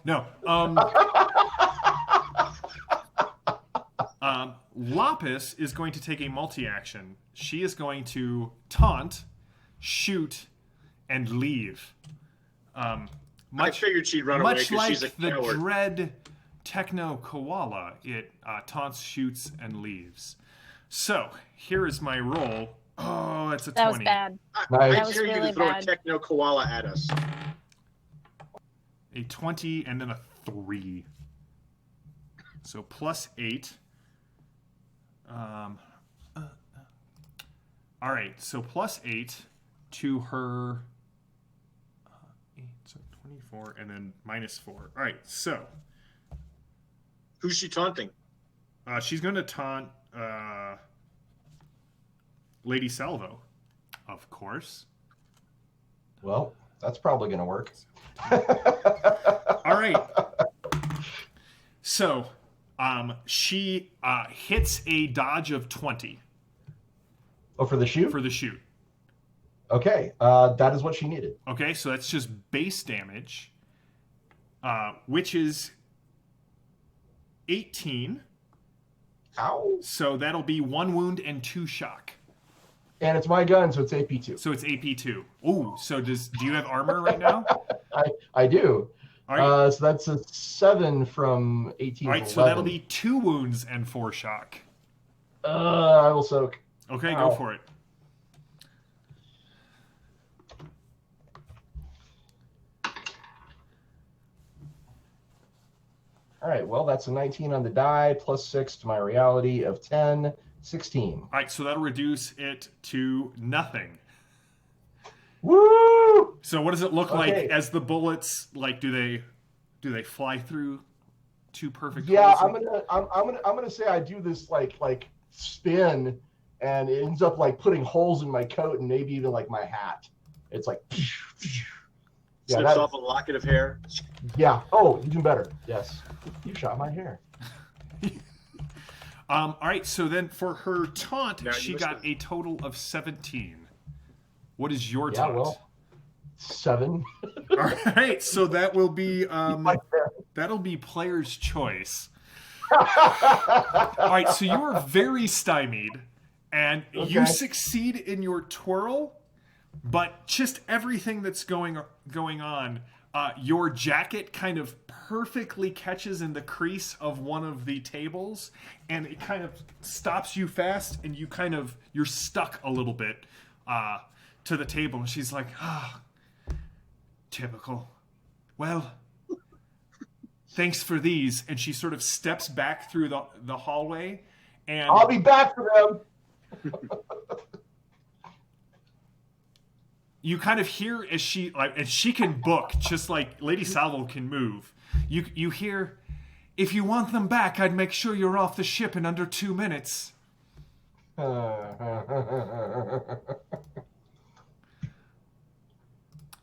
No. Lapis is going to take a multi-action. She is going to taunt, shoot, and leave. I figured she'd run away Much because like she's a the coward. dread techno koala, it taunts, shoots, and leaves. So here is my roll. Oh, it's a 20. That was bad. Nice. I That was dare you really to throw bad. a techno koala at us. A 20 and then a 3. So +8. All right, so +8 to her 8, so 24, and then -4. All right, so Who's she taunting? she's going to taunt Lady Salvo, of course. Well, that's probably going to work. All right. So, she hits a dodge of 20 Oh, for the shoot? for the shoot. Okay, that is what she needed. Okay, so that's just base damage, which is 18. Ow. So that'll be 1 wound and 2 shock. And it's my gun, so it's AP2. So it's AP2. Ooh, so do you have armor right now? I do. All right. So that's a 7 from 18 All right, to so 11. that'll be 2 wounds and 4 shock. I will soak. Okay, Ow. go for it. All right, well, that's a 19 on the die, +6 to my reality of 10, 16. All right, so that'll reduce it to nothing. Woo! So what does it look like Okay. as the bullets, like, do they fly through 2 perfect Yeah, holes? I'm gonna say I do this like spin, and it ends up like putting holes in my coat and maybe even like my hat. It's like, yeah, Slips off a locket of hair. yeah. Oh, even better. Yes, you shot my hair. All right, so then for her taunt, Now you she listen. got a total of 17. What is your Yeah, taunt? well, 7. All right, so that will be Like that. that'll be player's choice. All right, so you are very stymied, and you Okay. succeed in your twirl, but just everything that's going on, your jacket kind of perfectly catches in the crease of one of the tables, and it kind of stops you fast, and you're stuck a little bit to the table. And she's like, typical. Well, thanks for these. And she sort of steps back through the hallway, and I'll be back for them. you kind of hear as she can book just like Lady Salvo can move. You hear, if you want them back, I'd make sure you're off the ship in under 2 minutes.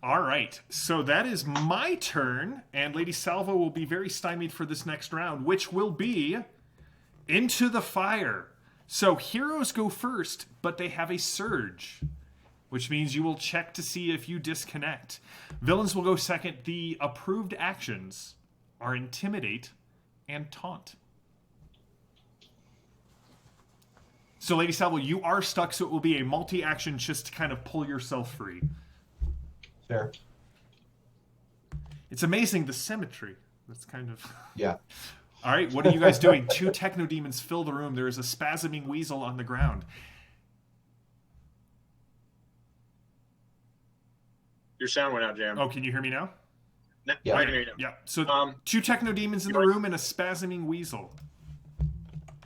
All right, so that is my turn, and Lady Salvo will be very stymied for this next round, which will be into the fire. So heroes go first, but they have a surge, which means you will check to see if you disconnect. Villains will go second. The approved actions are intimidate and taunt. So, Lady Salvo, you are stuck, so it will be a multi-action just to kind of pull yourself free. Fair. It's amazing, the symmetry. That's kind of... Yeah. All right, what are you guys doing? 2 techno-demons fill the room. There is a spasming weasel on the ground. Your sound went out, Jam. Oh, can you hear me now? Yeah. I can hear you now. Yeah, so 2 techno-demons in the room and a spasming weasel.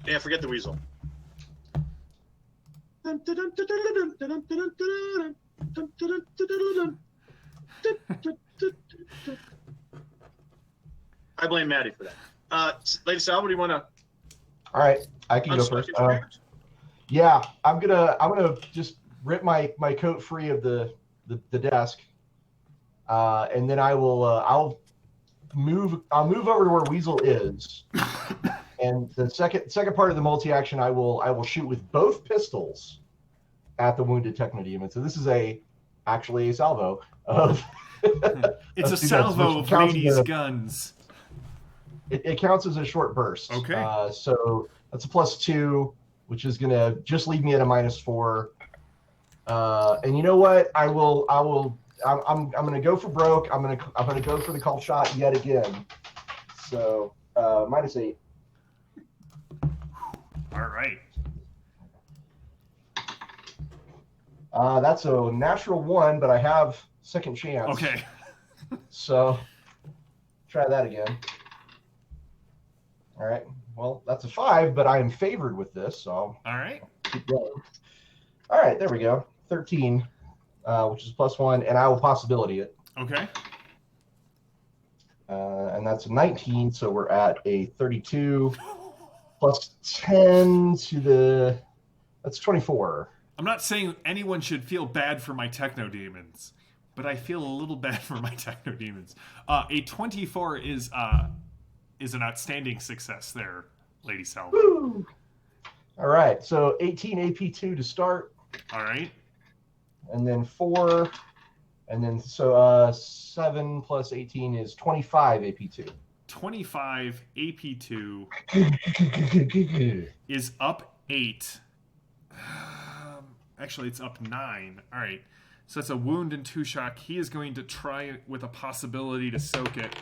Yeah, forget the weasel. I blame Maddie for that. Lady Salvo, what do you want to? All right, I can go first. Yeah, I'm gonna just rip my coat free of the desk, and then I'll move over to where Weasel is, and the second part of the multi-action I will shoot with both pistols at the wounded techno-demon. So this is actually a salvo of. It's a salvo of ladies' guns. It counts as a short burst. Okay. So that's a +2, which is gonna just leave me at a -4. And you know what? I'm gonna go for broke. I'm gonna go for the call shot yet again. So -8. All right. That's a natural 1, but I have second chance. Okay. So try that again. All right. Well, that's a 5, but I am favored with this, so All right. keep going. All right, there we go. 13, which is +1, and I will possibility it. Okay. And that's a 19, so we're at a 32 +10 to the. That's 24. I'm not saying anyone should feel bad for my techno-demons, but I feel a little bad for my techno-demons. A 24 is an outstanding success there, Lady Salvo. Woo! All right, so 18 AP2 to start. All right. And then 4, and then so 7 + 18 is 25 AP2. 25 AP2 is up 8. Actually, it's up 9. All right. So that's a wound and 2 shock. He is going to try it with a possibility to soak it.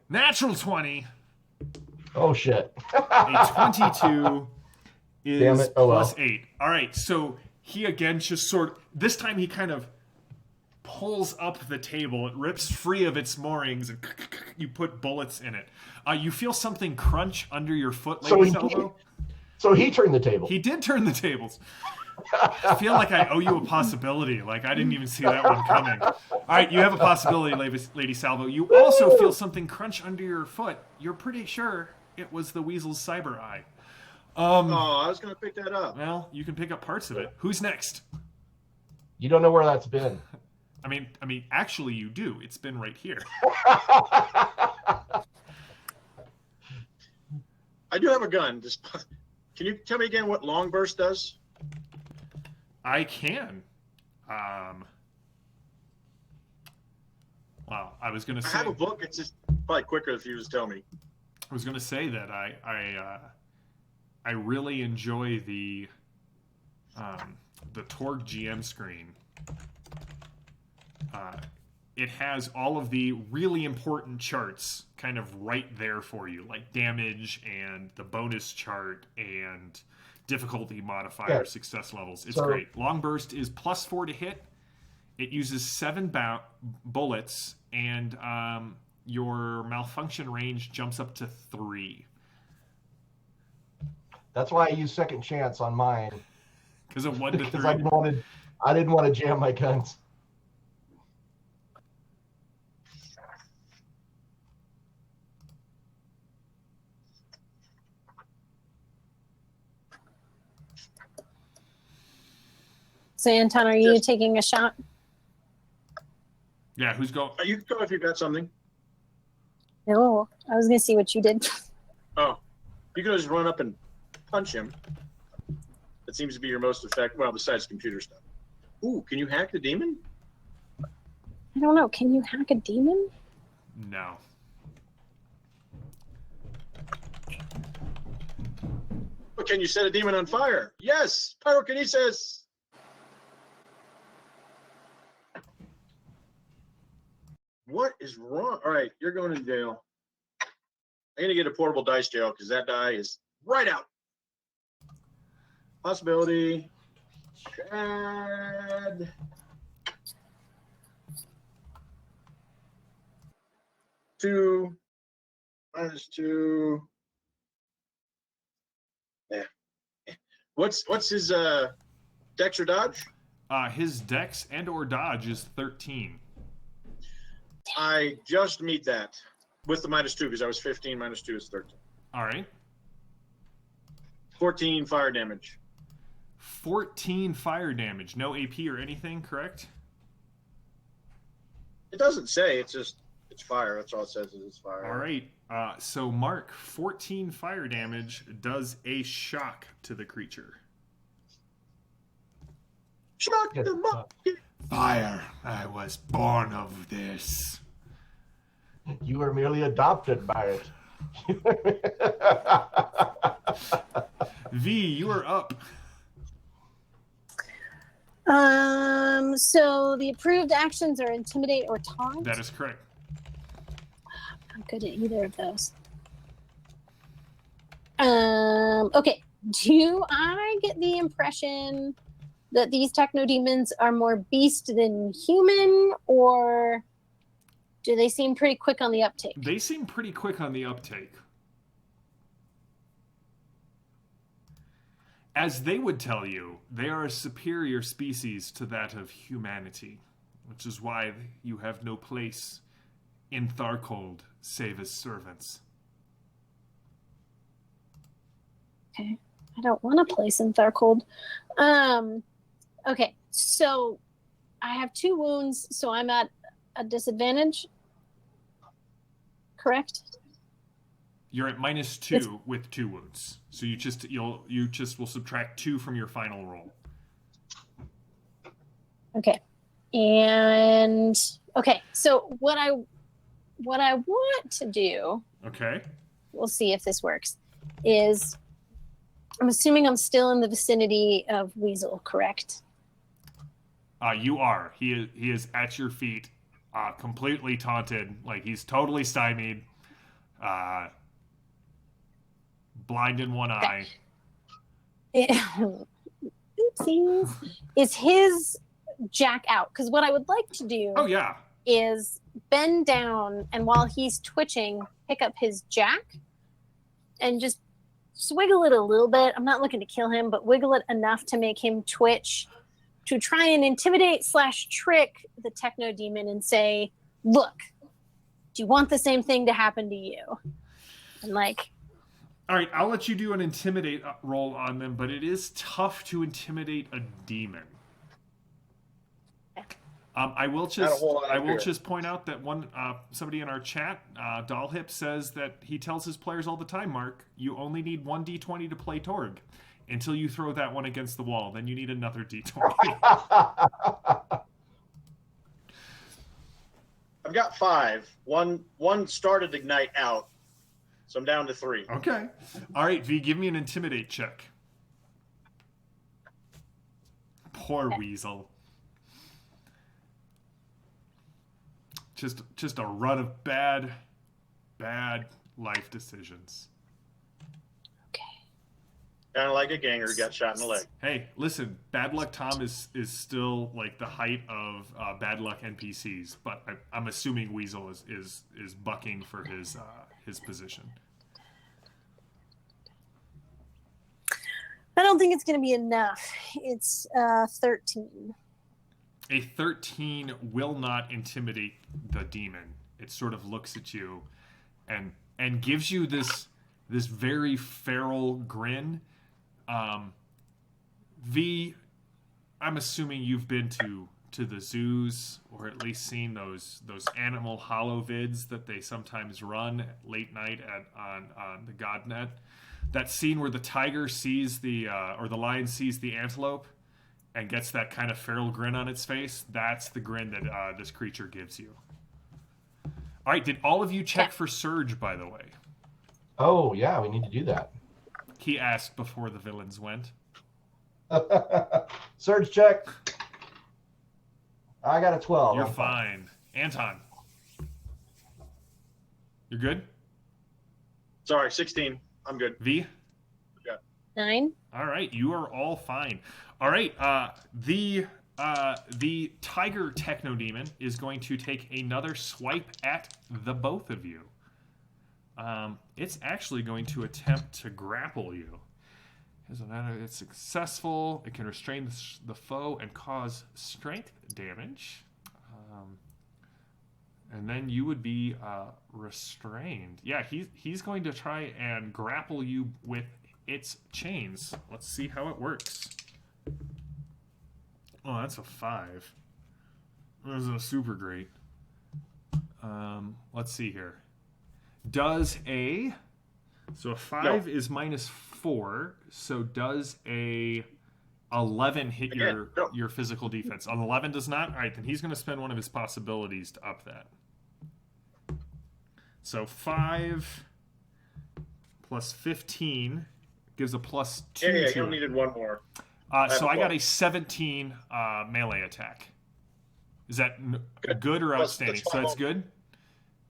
Natural 20. Oh, shit. A 22 is Damn it. Oh, well. +8. All right. So he again just this time he kind of pulls up the table. It rips free of its moorings, and you put bullets in it. You feel something crunch under your foot, Lady Salvo. So he turned the table. He did turn the tables. I feel like I owe you a possibility. Like I didn't even see that one coming. All right, you have a possibility, Lady Salvo. You also feel something crunch under your foot. You're pretty sure it was the weasel's cyber eye. I was going to pick that up. Well, you can pick up parts of it. Who's next? You don't know where that's been. I mean, actually, you do. It's been right here. I do have a gun. Can you tell me again what long burst does? I can. Well, I was going to say. I have a book. It's just probably quicker if you just tell me. I was going to say that I really enjoy the Torg GM screen. It has all of the really important charts kind of right there for you, like damage and the bonus chart and difficulty modifier, success levels. It's great. Long burst is +4 to hit. It uses 7 bullets, and your malfunction range jumps up to 3. That's why I use second chance on mine. Because of 1 to 3. Because I didn't want to jam my guns. So, Anton, are you taking a shot? Yeah, who's going? You can go if you've got something. No, I was going to see what you did. Oh, you can just run up and punch him. That seems to be your most effective. Well, besides computer stuff. Ooh, can you hack the demon? I don't know. Can you hack a demon? No. Can you set a demon on fire? Yes. Pyrokinesis. What is wrong? All right, you're going to jail. I'm going to get a portable dice jail because that die is right out. Possibility. Chad. Two. -2. Yeah. What's his dex or dodge? His dex and or dodge is 13. I just meet that with the -2 because I was 15. -2 is 13. All right. 14 fire damage. 14 fire damage. No AP or anything, correct? It doesn't say. It's fire. That's all it says is it's fire. All right. So Mark, 14 fire damage does a shock to the creature. Shock the monkey. Fire. I was born of this. You were merely adopted by it. V, you are up. So the approved actions are intimidate or taunt. That is correct. I'm good at either of those. Okay. Do I get the impression that these techno demons are more beast than human, or do they seem pretty quick on the uptake? They seem pretty quick on the uptake. As they would tell you, they are a superior species to that of humanity, which is why you have no place in Tharcold save as servants. Okay. I don't want a place in Tharcold. Okay, so I have 2 wounds, so I'm at a disadvantage. Correct? You're at -2 with 2 wounds. So you just will subtract 2 from your final roll. Okay. And okay, so what I want to do, Okay. we'll see if this works, is I'm assuming I'm still in the vicinity of Weasel, correct? You are. He is at your feet, completely taunted, like he's totally stymied, blind in one eye. Oopsies. Is his jack out? Because what I would like to do Oh yeah. is bend down and while he's twitching, pick up his jack and just wiggle it a little bit. I'm not looking to kill him, but wiggle it enough to make him twitch, to try and intimidate / trick the techno demon and say, look, do you want the same thing to happen to you? And like, All right, I'll let you do an intimidate roll on them, but it is tough to intimidate a demon. I will just point out that somebody in our chat, Dollhip, says that he tells his players all the time, Mark, you only need 1 d20 to play Torg. Until you throw that one against the wall, then you need another d20. I've got 5. One started Ignite out, so I'm down to 3. Okay. All right, V, give me an intimidate check. Poor Weasel. Just a run of bad life decisions. Kind of like a ganger who got shot in the leg. Hey, listen, Bad Luck Tom is still like the height of Bad Luck NPCs, but I'm assuming Weasel is bucking for his position. I don't think it's going to be enough. It's 13. A 13 will not intimidate the demon. It sort of looks at you and gives you this very feral grin. V, I'm assuming you've been to the zoos or at least seen those animal hollow vids that they sometimes run late night on the Godnet. That scene where the tiger sees or the lion sees the antelope and gets that kind of feral grin on its face. That's the grin that this creature gives you. All right, did all of you check for Surge, by the way? Oh, yeah, we need to do that. He asked before the villains went. Surge check. I got a 12. You're I'm fine. Anton. You're good? Sorry, 16. I'm good. V? 9. All right, you are all fine. All right, the tiger techno demon is going to take another swipe at the both of you. It's actually going to attempt to grapple you. As a matter, it's successful. It can restrain the foe and cause strength damage. And then you would be restrained. Yeah, he's going to try and grapple you with its chains. Let's see how it works. Oh, that's a 5. That isn't super great. Let's see here. Does a... So a 5 is -4. So does a 11 hit your physical defense? An 11 does not? All right, then he's going to spend one of his possibilities to up that. So 5 plus 15 gives a +2 Yeah, to you it. needed one more. So I got a 17 melee attack. Is that good or outstanding? So that's good?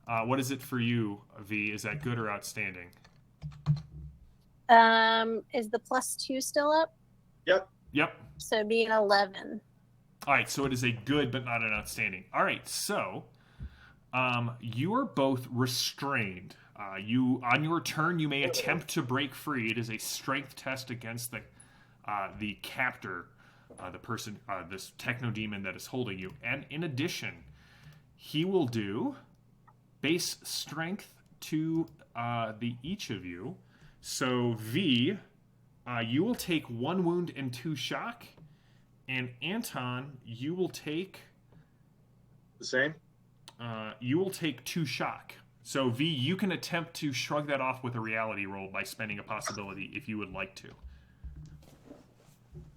What is it for you, V? Is that good or outstanding? Is the +2 still up? Yep. So it'd be an 11. All right, so it is a good but not an outstanding. All right, so you are both restrained. On your turn, you may attempt to break free. It is a strength test against the captor, the person, this techno demon that is holding you. And in addition, he will do base strength to each of you. So V, you will take 1 wound and 2 shock, and Anton, you will take The same? you will take 2 shock. So V, you can attempt to shrug that off with a reality roll by spending a possibility if you would like to.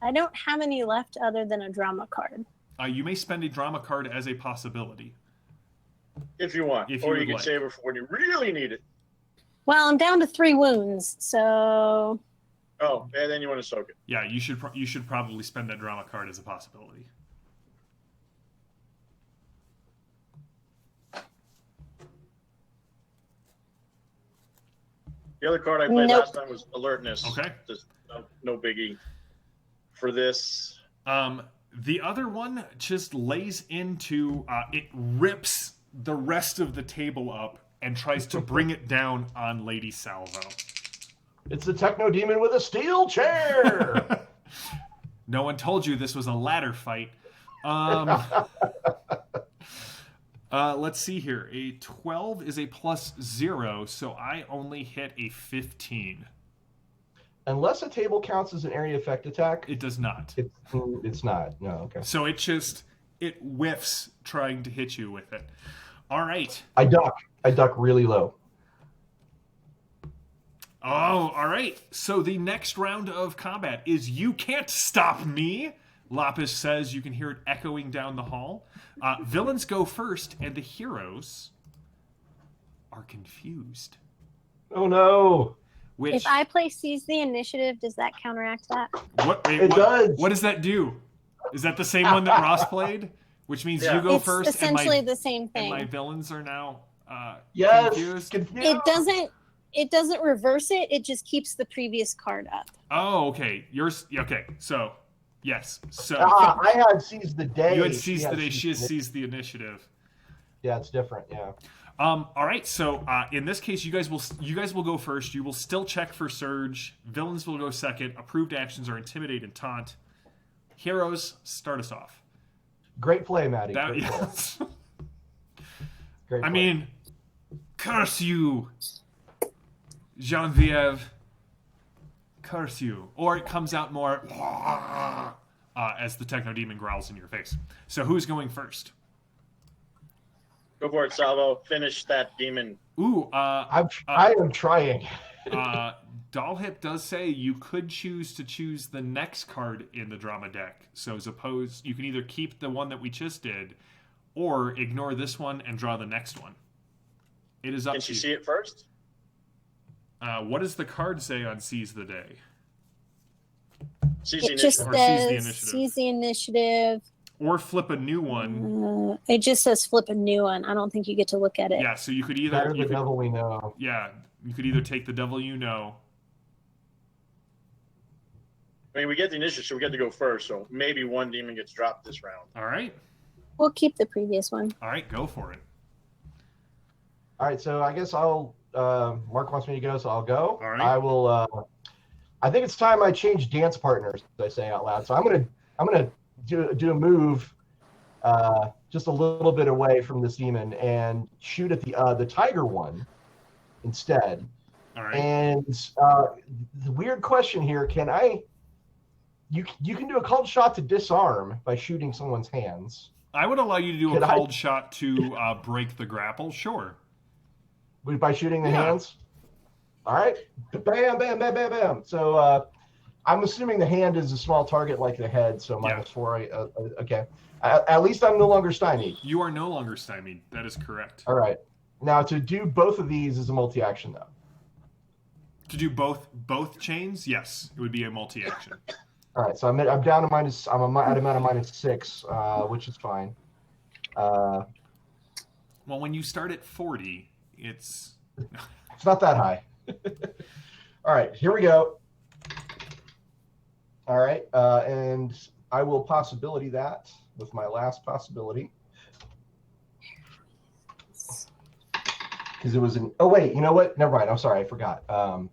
I don't have any left other than a drama card. You may spend a drama card as a possibility. If you want. If you Or would you can like. save it for when you really need it. Well, I'm down to 3 wounds, so Oh, and then you want to soak it. Yeah, you should probably spend that drama card as a possibility. The other card I played Nope. last time was alertness. Okay. Just no biggie. For this, The other one just lays into it rips the rest of the table up and tries to bring it down on Lady Salvo. It's the techno demon with a steel chair. No one told you this was a ladder fight. Let's see here. A 12 is a +0, so I only hit a 15. Unless a table counts as an area effect attack, It does not. it's not. No, okay. So it whiffs trying to hit you with it. All right. I duck really low. Oh, all right. So the next round of combat is You Can't Stop Me. Lapis says you can hear it echoing down the hall. Villains go first, and the heroes are confused. Oh no. Which if I play Seize the Initiative, does that counteract that? It does. What does that do? Is that the same one that Ross played? Which means Yeah. you go It's first, essentially and the same my thing. villains are now Yes. confused. It doesn't reverse it. It just keeps the previous card up. Oh, okay. Yours. Okay. So, yes. So I had seized the day. you had seized the day. seized She has seized the initiative. Yeah, it's different. Yeah. All right. So in this case, you guys will go first. You will still check for surge. Villains will go second. Approved actions are intimidate and taunt. Heroes, start us off. Great play, Maddie. That, Great play. yes. Great I play. mean, curse you, Genevieve. Curse you. Or it comes out more as the techno demon growls in your face. So who's going first? go for it, Salvo. Finish that demon. Ooh, I am trying. Dollhip does say you could choose the next card in the drama deck. So suppose you can either keep the one that we just did, or ignore this one and draw the next one. It is up Can to she you. see it first? What does the card say on Seize the Day? Seize the It just initiative. Or seize the says initiative. seize the initiative. Or flip a new one. It just says flip a new one. I don't think you get to look at it. Yeah, so you could either... Better the devil we know. Yeah, you could either take the devil you know. I mean, we get the initiative, so we get to go first. So maybe one demon gets dropped this round. All right. We'll keep the previous one. All right, go for it. All right, so I guess I'll. Mark wants me to go, so I'll go. All right. I will. I think it's time I change dance partners. As I say out loud, so I'm gonna do a move, just a little bit away from this demon and shoot at the tiger one instead. All right. And the weird question here: can I? You can do a called shot to disarm by shooting someone's hands. I would allow you to do Could a I- called shot to break the grapple. Sure. By shooting the Yeah. hands? All right. Bam, bam, bam, bam, bam. So I'm assuming the hand is a small target like the head, so -4. Okay. At least I'm no longer stymied. You are no longer stymied. That is correct. All right. Now, to do both of these is a multi-action, though. To do both chains, yes, it would be a multi-action. All right. So I'm down to minus. I'm at amount of -6, which is fine. Well, when you start at 40, it's... It's not that high. All right. Here we go. All right. And I will possibility that with my last possibility. Because it was an. Oh wait, you know what? Never mind. I'm sorry, I forgot. I'm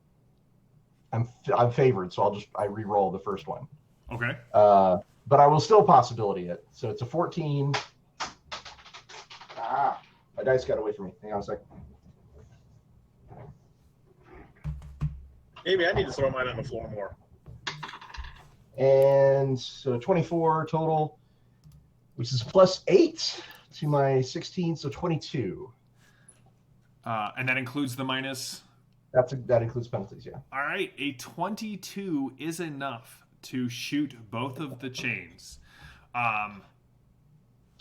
favored, so I re-roll the first one. Okay. But I will still possibility it. So it's a 14. My dice got away from me. Hang on a second. Maybe I need to throw mine on the floor more. And so 24 total, which is +8 to my 16, so 22. And that includes the minus... That includes penalties, yeah. All right, a 22 is enough to shoot both of the chains. Well,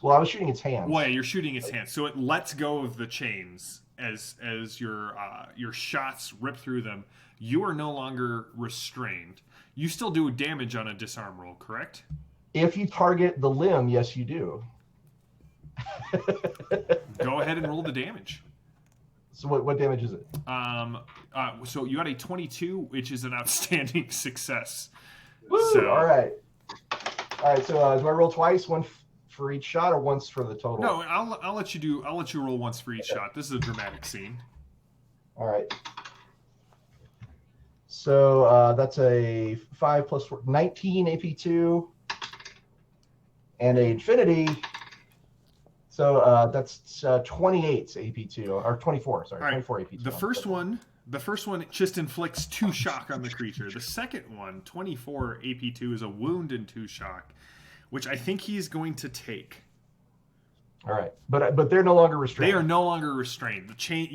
I was shooting its hands. Well, yeah, you're shooting its hands, so it lets go of the chains as your shots rip through them. You are no longer restrained. You still do damage on a disarm roll, correct? If you target the limb, yes, you do. Go ahead and roll the damage. So what damage is it? So you got a 22, which is an outstanding success. Woo! So, All right. So do I roll twice, one for each shot, or once for the total? No, I'll let you roll once for each shot. This is a dramatic scene. All right. So that's a 5 plus 4, 19 AP2, and a infinity. So that's 28 AP2, or 24. Sorry, All right. 24 AP2. The first one just inflicts 2 shock on the creature. The second one, 24 AP2, is a wound and 2 shock, which I think he's going to take. All right, but they're no longer restrained. They are no longer restrained. The chain,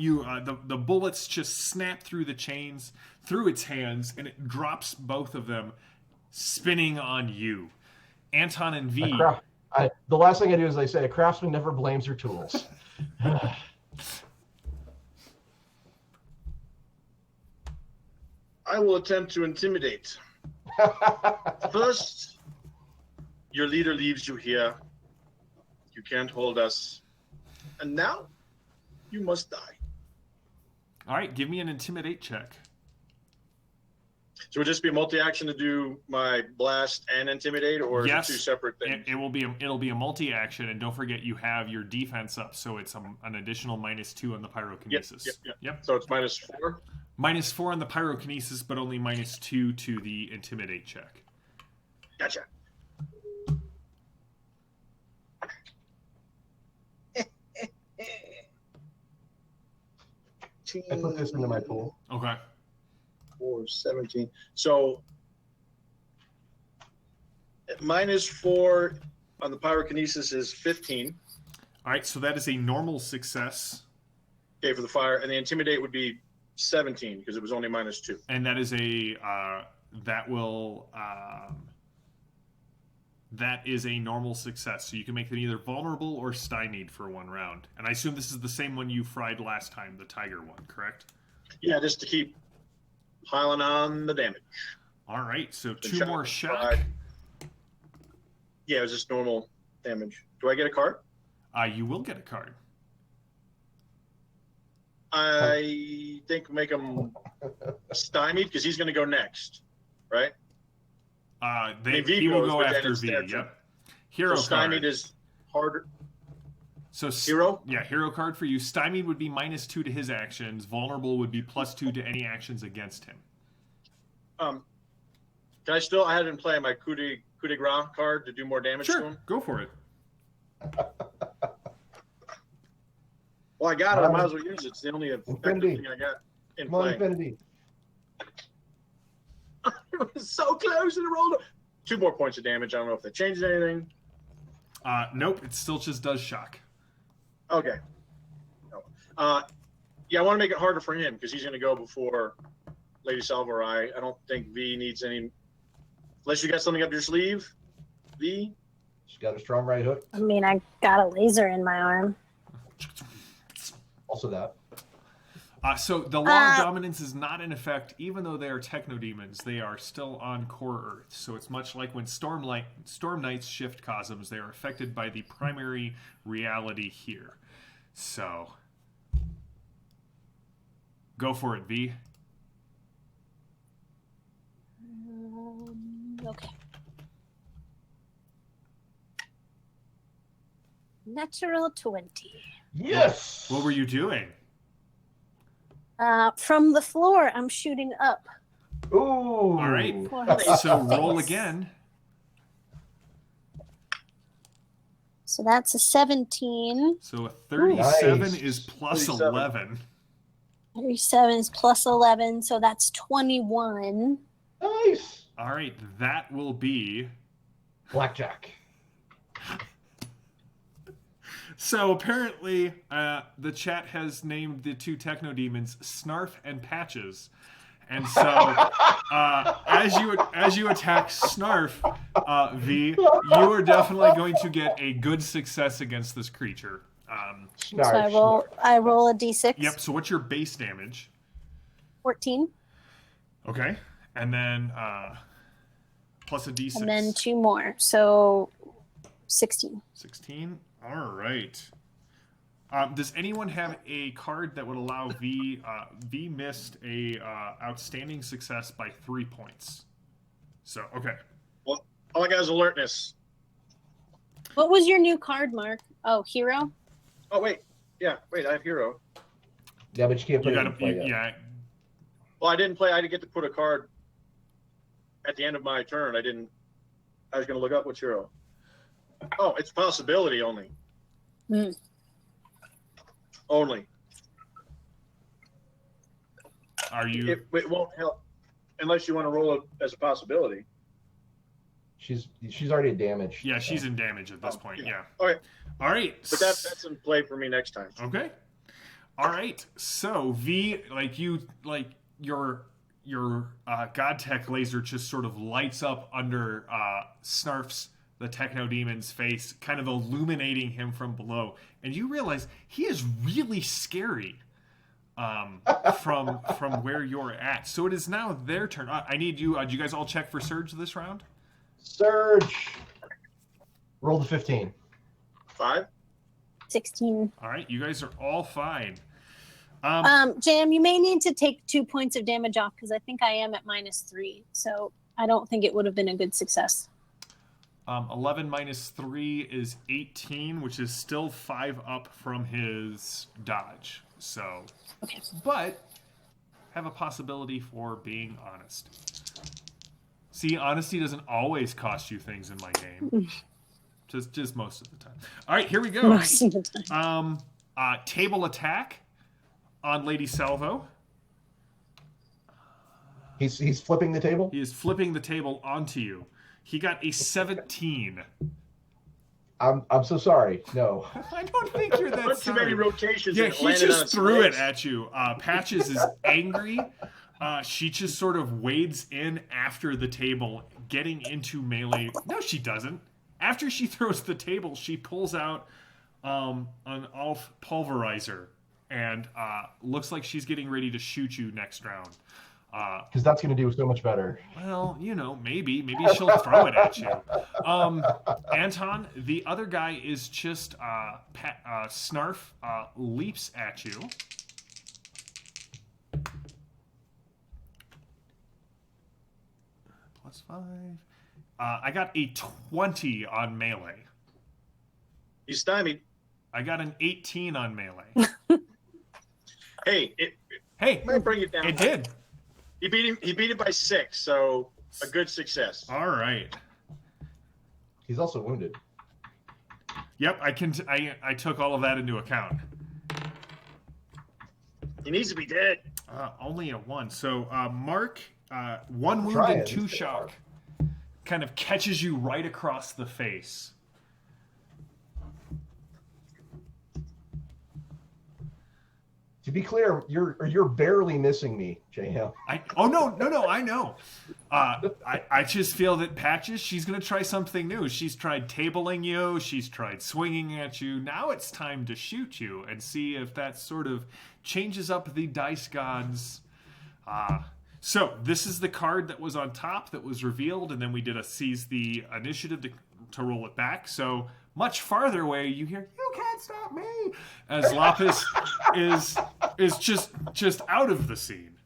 the bullets just snap through the chains, through its hands, and it drops both of them, spinning on you. Anton and V. The last thing I do is I say a craftsman never blames her tools. I will attempt to intimidate. First, your leader leaves you here. You can't hold us. And now, you must die. All right, give me an intimidate check. So would this be a multi-action to do my blast and intimidate, or is Yes, it 2 separate things? It'll be a multi-action, and don't forget you have your defense up, so it's an additional -2 on the pyrokinesis. Yep. So it's -4? -4 on the pyrokinesis, but only -2 to the intimidate check. Gotcha. I put this into my pool. Okay. 4, 17. So -4 on the pyrokinesis is 15. All right, so that is a normal success, Okay, for the fire, and the intimidate would be 17 because it was only -2. and that is that is a normal success. So you can make them either vulnerable or stymied for 1 round. And I assume this is the same one you fried last time, the tiger one, correct? Yeah, just to keep piling on the damage. All right, so The 2 more shock shock. five. Yeah, it was just normal damage. Do I get a card? You will get a card. I think make him stymied because he's going to go next, right? V He will goes, go but then after it's V. their turn. Yep. Hero So stymied card. is harder. So Hero? Yeah, hero card for you. Stymied would be -2 to his actions. Vulnerable would be +2 to any actions against him. Can I still? I had him play my coup de grace card to do more damage to Sure, him. go for it. Well, I got it. I might as well use it. It's the only effective Infinity. thing I got in Come on, play. Infinity. It was so close and it rolled. 2 more points of damage. I don't know if that changes anything. Nope, it still just does shock. Okay. Yeah, I want to make it harder for him because he's going to go before Lady Salvo or I. I don't think V needs any. Unless you got something up your sleeve, V. She's got a strong right hook. I mean, I got a laser in my arm. Also that. So the long dominance is not in effect, even though they are techno demons. They are still on core Earth. So it's much like when Storm Knights shift cosms. They are affected by the primary reality here. So go for it, V. Okay. Natural 20. Yes. What were you doing? From the floor, I'm shooting up. Ooh. All right. So roll again. So that's a 17. So a 37 Nice. is plus 37. 11. 37 is plus 11, so that's 21. Nice. All right, that will be. Blackjack. So apparently, the chat has named the 2 techno demons Snarf and Patches, and so as you attack Snarf, V, you are definitely going to get a good success against this creature. So I roll a d6. Yep. So what's your base damage? 14. Okay, and then plus a d6. And then 2 more. So 16. 16. All right. Does anyone have a card that would allow V? V missed a outstanding success by 3 points. So okay. Well, all I got is alertness. What was your new card, Mark? Oh, hero? Oh, wait. Yeah, wait, I have hero. Yeah, but you can't put You it gotta. in play yet. Yeah. Well, I didn't play. I didn't get to put a card at the end of my turn. I was going to look up what's hero. Oh, it's possibility only. Mm. Only. Are you? It won't help unless you want to roll it as a possibility. She's already damaged. Yeah, she's in damage at this point. Yeah. Okay, All right. but that's in play for me next time. Okay. All right. So V, your God Tech laser just sort of lights up under Snarf's, the Techno Demon's face, kind of illuminating him from below, and you realize he is really scary from where you're at. So it is now their turn. I need you. Do you guys all check for surge this round? Surge. Roll the 15. 5. 16. All right, you guys are all fine. Jam, you may need to take 2 points of damage off because I think I am at -3. So I don't think it would have been a good success. 11 minus 3 is 18, which is still 5 up from his dodge. So, Okay. but have a possibility for being honest. See, honesty doesn't always cost you things in my game. just most of the time. All right, here we go. Most of the time. Table attack on Lady Salvo. He's flipping the table. He is flipping the table onto you. He got a 17. I'm so sorry. No. I don't think you're that Not too many sorry. rotations. Yeah, and it he landed on just its threw it legs. at you. Patches is angry. She just sort of wades in after the table, getting into melee. No, she doesn't. After she throws the table, she pulls out an Alf pulverizer and looks like she's getting ready to shoot you next round. Because that's going to do so much better. Well, maybe she'll throw it at you. Anton, the other guy is just Snarf leaps at you. +5. I got a 20 on melee. He's stymied. I got an 18 on melee. Hey, Hey, might bring it down. it did. He beat him. He beat it by 6, so a good success. All right. He's also wounded. Yep, I took all of that into account. He needs to be dead. Only a 1. So Mark, 1 wound Try and it. 2 shock, kind of catches you right across the face. To be clear, you're barely missing me, JM. No, I know. I just feel that Patches, she's going to try something new. She's tried tabling you. She's tried swinging at you. Now it's time to shoot you and see if that sort of changes up the dice gods. So this is the card that was on top that was revealed, and then we did a seize the initiative to roll it back. So much farther away, you hear, "You can't stop me," as Lapis is just out of the scene.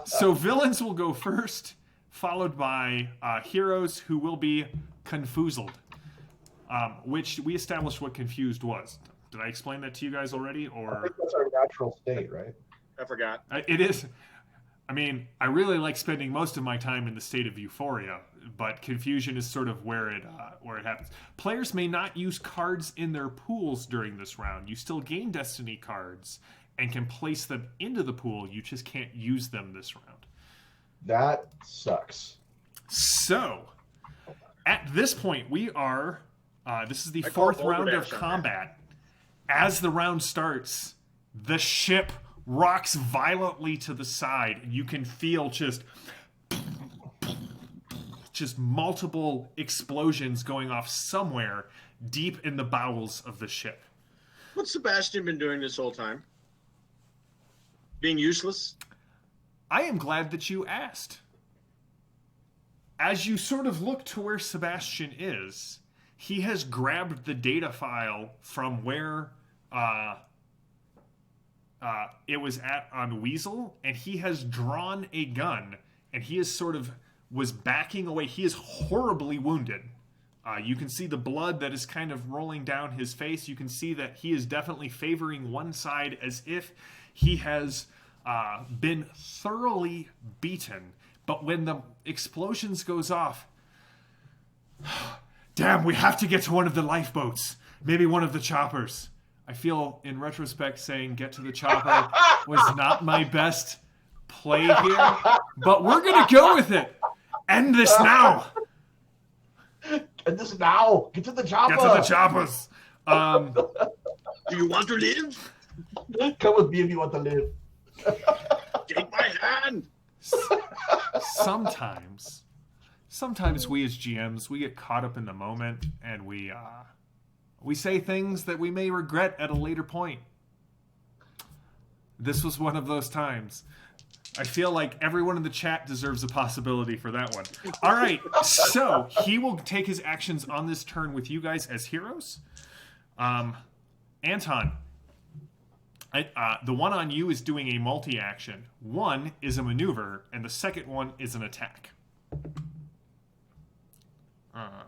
So villains will go first, followed by heroes who will be confuseled, which we established what confused was. Did I explain that to you guys already? I Or think that's our natural state, right? I forgot. it is. I mean, I really like spending most of my time in the state of euphoria, but confusion is sort of where it happens. Players may not use cards in their pools during this round. You still gain destiny cards and can place them into the pool. You just can't use them this round. That sucks. So, at this point, we are. This is the I call 4th round of overdash on combat. As the round starts, the ship rocks violently to the side, and you can feel just multiple explosions going off somewhere deep in the bowels of the ship. What's Sebastian been doing this whole time? Being useless? I am glad that you asked. As you sort of look to where Sebastian is, he has grabbed the data file from where it was at on Weasel, and he has drawn a gun, and he is sort of was backing away. He is horribly wounded. You can see the blood that is kind of rolling down his face. You can see that he is definitely favoring one side as if he has been thoroughly beaten. But when the explosions goes off, damn, we have to get to one of the lifeboats. Maybe one of the choppers. I feel, in retrospect, saying get to the chopper was not my best play here. But we're going to go with it. End this now. End this now. Get to the chopper. Get to the choppers. Do you want to live? Come with me if you want to live. Take my hand. Sometimes we as GMs, we get caught up in the moment, and we say things that we may regret at a later point. This was one of those times. I feel like everyone in the chat deserves a possibility for that one. All right, so he will take his actions on this turn with you guys as heroes. Anton, the one on you is doing a multi-action. One is a maneuver, and the second one is an attack.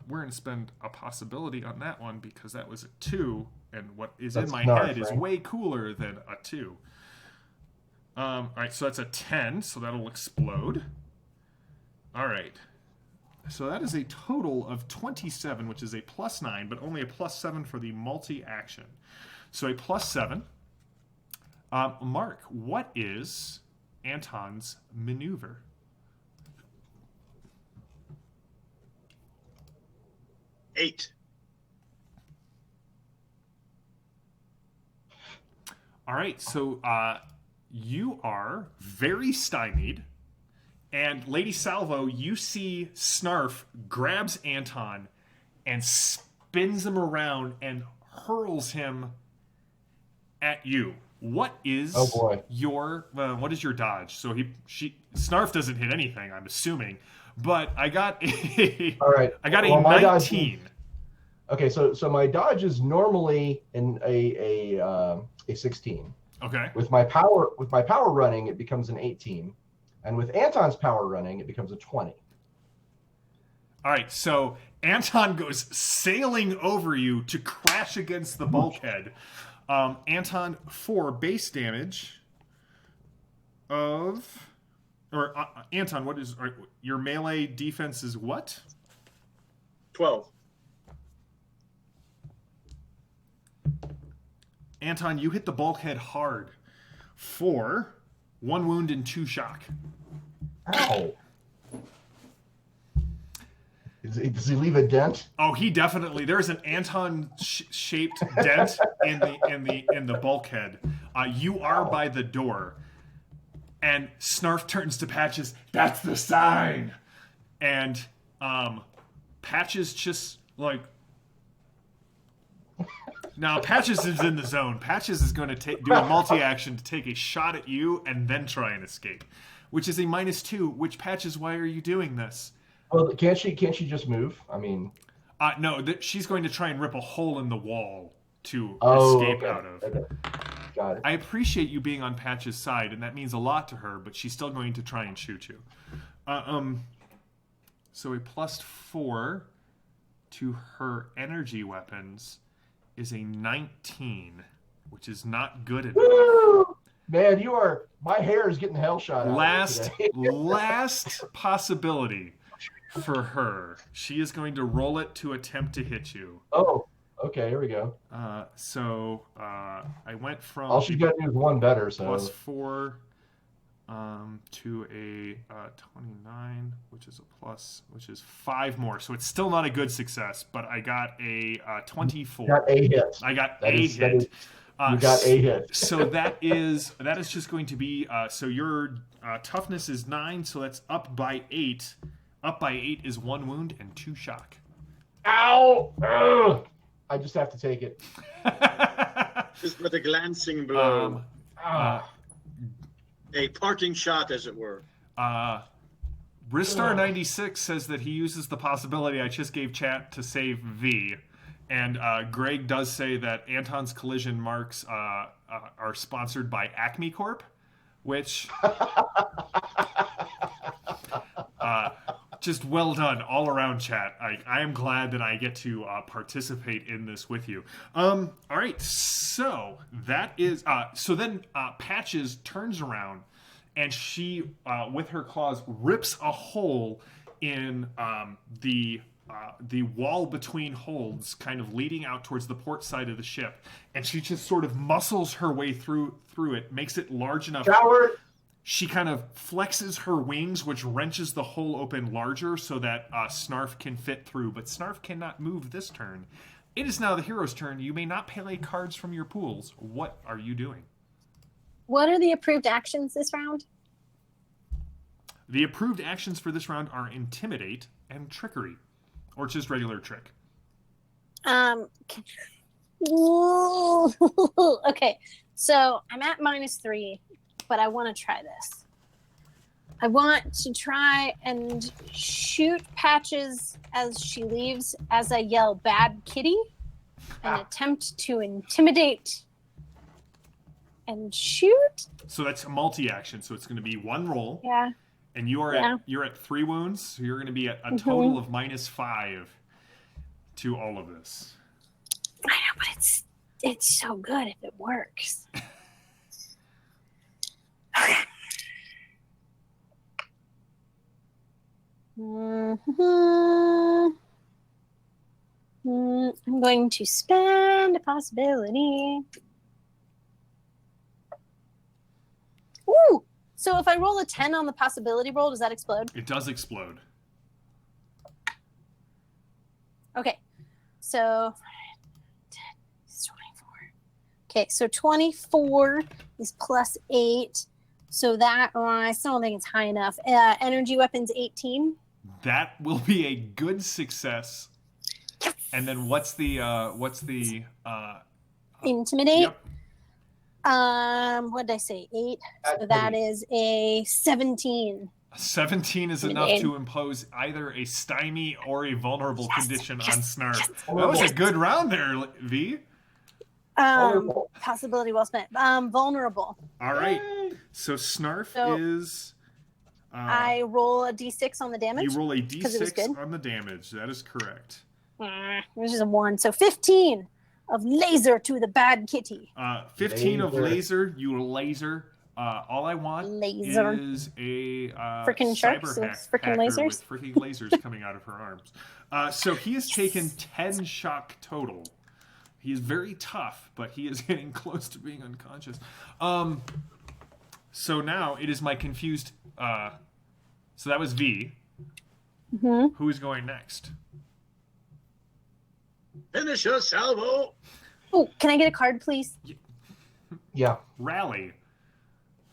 We're going to spend a possibility on that one because that was a 2, and what is in my head is way cooler than a 2. All right, so that's a 10, so that'll explode. All right. So that is a total of 27, which is a +9, but only a +7 for the multi-action. So a +7. Mark, what is Anton's maneuver? Eight. All right, so you are very stymied, and Lady Salvo, you see Snarf grabs Anton and spins him around and hurls him at you. what is Oh, boy. what is your dodge? So Snarf doesn't hit anything, I'm assuming, but I got a All right. I got Well, a my dodge 19. Okay, so my dodge is normally in a 16. Okay. With my power running, it becomes an 18, and with Anton's power running, it becomes a 20. All right, so Anton goes sailing over you to crash against the bulkhead. Anton, for base damage of... Or, Anton, what is... Your melee defense is what? 12. Anton, you hit the bulkhead hard for 1 wound and 2 shock. Ow. Does he leave a dent? Oh, he definitely. There's an Anton-shaped dent in the bulkhead. You are by the door, and Snarf turns to Patches. That's the sign. And Patches just like. Now Patches is in the zone. Patches is going to do a multi-action to take a shot at you and then try and escape, which is a -2. Which Patches? Why are you doing this? Well, can't she just move? I mean, no, she's going to try and rip a hole in the wall to escape out of. Okay. Got it. I appreciate you being on Patch's side, and that means a lot to her, but she's still going to try and shoot you. So a +4 to her energy weapons is a 19, which is not good enough. Woo! Man, my hair is getting the hell shot out of it today. Last possibility for her. She is going to roll it to attempt to hit you. Oh, okay, here we go. So I went from All she got to do is one better, so +4 to a 29, which is 5 more. So it's still not a good success, but I got a 24. got a hit. I got That a is- hit. You got a hit. So that is just going to be so your toughness is 9, so that's up by 8. Up by 8 is 1 wound and 2 shock. Ow! Ugh. I just have to take it. Just with a glancing blow. Ah. A parting shot, as it were. Ristar96 says that he uses the possibility I just gave chat to save V. And Greg does say that Anton's collision marks are sponsored by Acme Corp, which just well done all around, chat. I am glad that I get to participate in this with you. All right, so that is so then Patches turns around and she with her claws rips a hole in the wall between holds, kind of leading out towards the port side of the ship, and she just sort of muscles her way through it, makes it large enough. Coward! She kind of flexes her wings, which wrenches the hole open larger so that Snarf can fit through, but Snarf cannot move this turn. It is now the hero's turn. You may not play cards from your pools. What are you doing? What are the approved actions this round? The approved actions for this round are Intimidate and Trickery. Or just regular trick. Okay, so I'm at -3, but I want to try this. I want to try and shoot Patches as she leaves as I yell "Bad Kitty" and attempt to intimidate and shoot. So that's a multi-action, so it's going to be 1 roll. Yeah. And you're at 3 wounds, so you're going to be at a total of -5 to all of this. I know, but it's so good if it works. I'm going to spend a possibility. Ooh! So if I roll a 10 on the possibility roll, does that explode? It does explode. Okay. So 10 is 24. Okay, so 24 is +8. So that I still don't think it's high enough. Energy weapons 18. That will be a good success. Yes. And then what's the Intimidate? Yep. What did I say? 8. At So that 8. is a 17. 17 is enough to impose either a stymie or a vulnerable condition on Snarf. That was a good round there, V. Possibility well spent. Vulnerable. All right. So Snarf is... I roll a d6 on the damage. You roll a d6 on the damage. That is correct. Which is a 1. So 15 of laser to the bad kitty. 15 of laser. You laser. All I want is a freaking sharks with freaking lasers. With freaking lasers coming out of her arms. So he has taken 10 shock total. He is very tough, but he is getting close to being unconscious. So now it is my confused. So that was V. Mm-hmm. Who is going next? Finish us, Salvo. Oh, can I get a card, please? Yeah. Rally.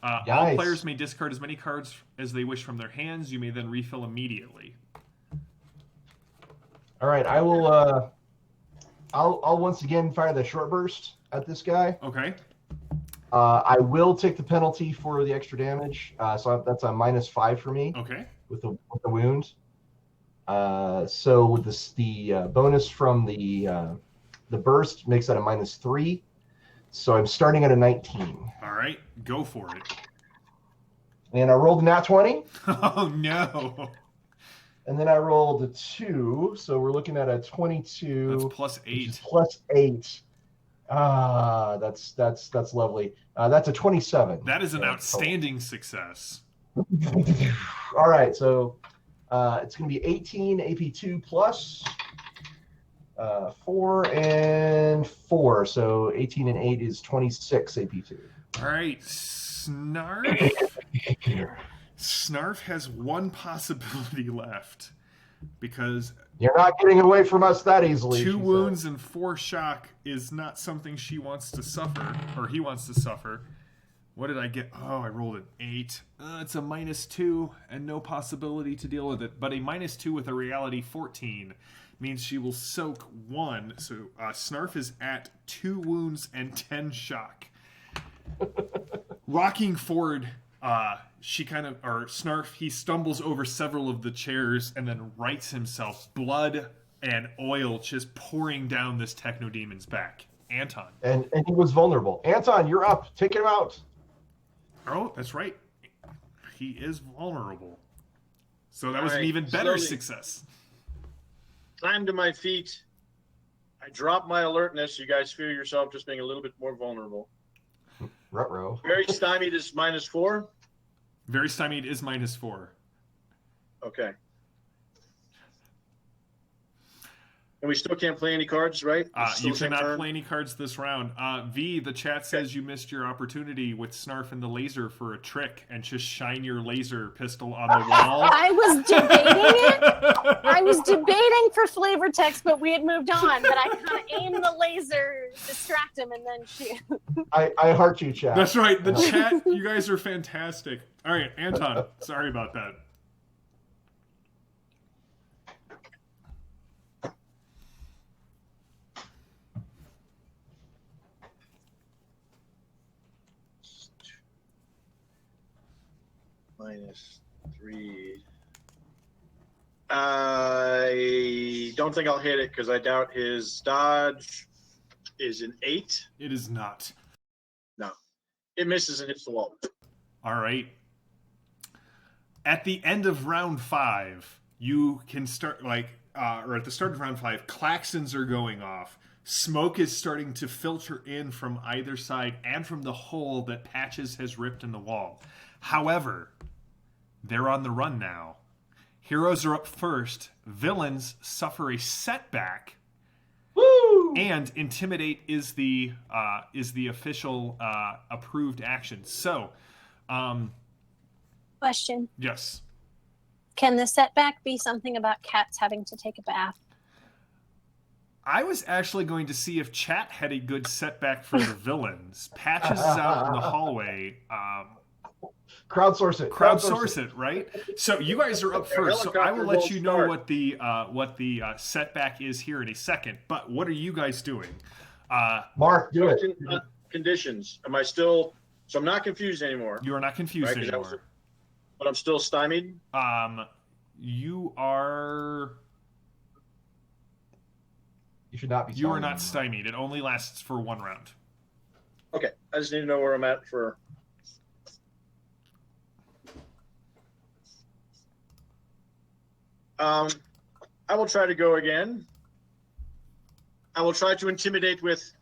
Nice. All players may discard as many cards as they wish from their hands. You may then refill immediately. All right, I will. I'll once again fire the short burst at this guy. Okay. I will take the penalty for the extra damage. So that's a -5 for me. Okay. With the wound. So with the bonus from the burst makes that a -3. So I'm starting at a 19. All right, go for it. And I rolled a nat 20. Oh no. And then I rolled a 2, so we're looking at a 22. That's +8. +8. That's lovely. That's a 27. That is an outstanding success. All right, so it's going to be 18 AP2 plus 4 and 4. So 18 and 8 is 26 AP2. All right, Snarf. Snarf has one possibility left because you're not getting away from us that easily. 2 wounds and 4 shock is not something she wants to suffer, or he wants to suffer. What did I get? Oh, I rolled an 8. It's a -2 and no possibility to deal with it. But a -2 with a reality 14 means she will soak 1. So Snarf is at 2 wounds and 10 shock. Rocking forward, Snarf, he stumbles over several of the chairs and then rights himself. Blood and oil just pouring down this techno demon's back. Anton. And he was vulnerable. Anton, you're up. Take him out. Oh, that's right. He is vulnerable. So that was an even better success. Climb to my feet. I drop my alertness. You guys feel yourself just being a little bit more vulnerable. Ruh-roh. Very stymied is -4. Very stymied is -4. Okay. And we still can't play any cards, right? You cannot play any cards this round. V, the chat says you missed your opportunity with Snarf and the laser for a trick and just shine your laser pistol on the wall. I was debating it. I was debating for flavor text, but we had moved on. But I kind of aimed the laser, distract him, and then shoot. I heart you, chat. That's right. The chat, you guys are fantastic. All right, Anton, sorry about that. -3. I don't think I'll hit it because I doubt his dodge is an 8. It is not. No. It misses and hits the wall. All right. At the end of round 5, you can start, or at the start of round 5, klaxons are going off. Smoke is starting to filter in from either side and from the hole that Patches has ripped in the wall. However, they're on the run now. Heroes are up first. Villains suffer a setback. Woo! And Intimidate is the official approved action. So, Question. yes. Can the setback be something about cats having to take a bath? I was actually going to see if chat had a good setback for the villains. Patches is out in the hallway. Crowdsource it. Crowdsource it, right? So you guys are up first. So I will let you know what the setback is here in a second. But what are you guys doing? Mark, do it. conditions? Am I still? So I'm not confused anymore. You are not confused Right, 'cause that was anymore. but I'm still stymied. You are. You should not be. You are stymied not anymore. stymied. It only lasts for 1 round. Okay, I just need to know where I'm at for. I will try to go again. I will try to intimidate with.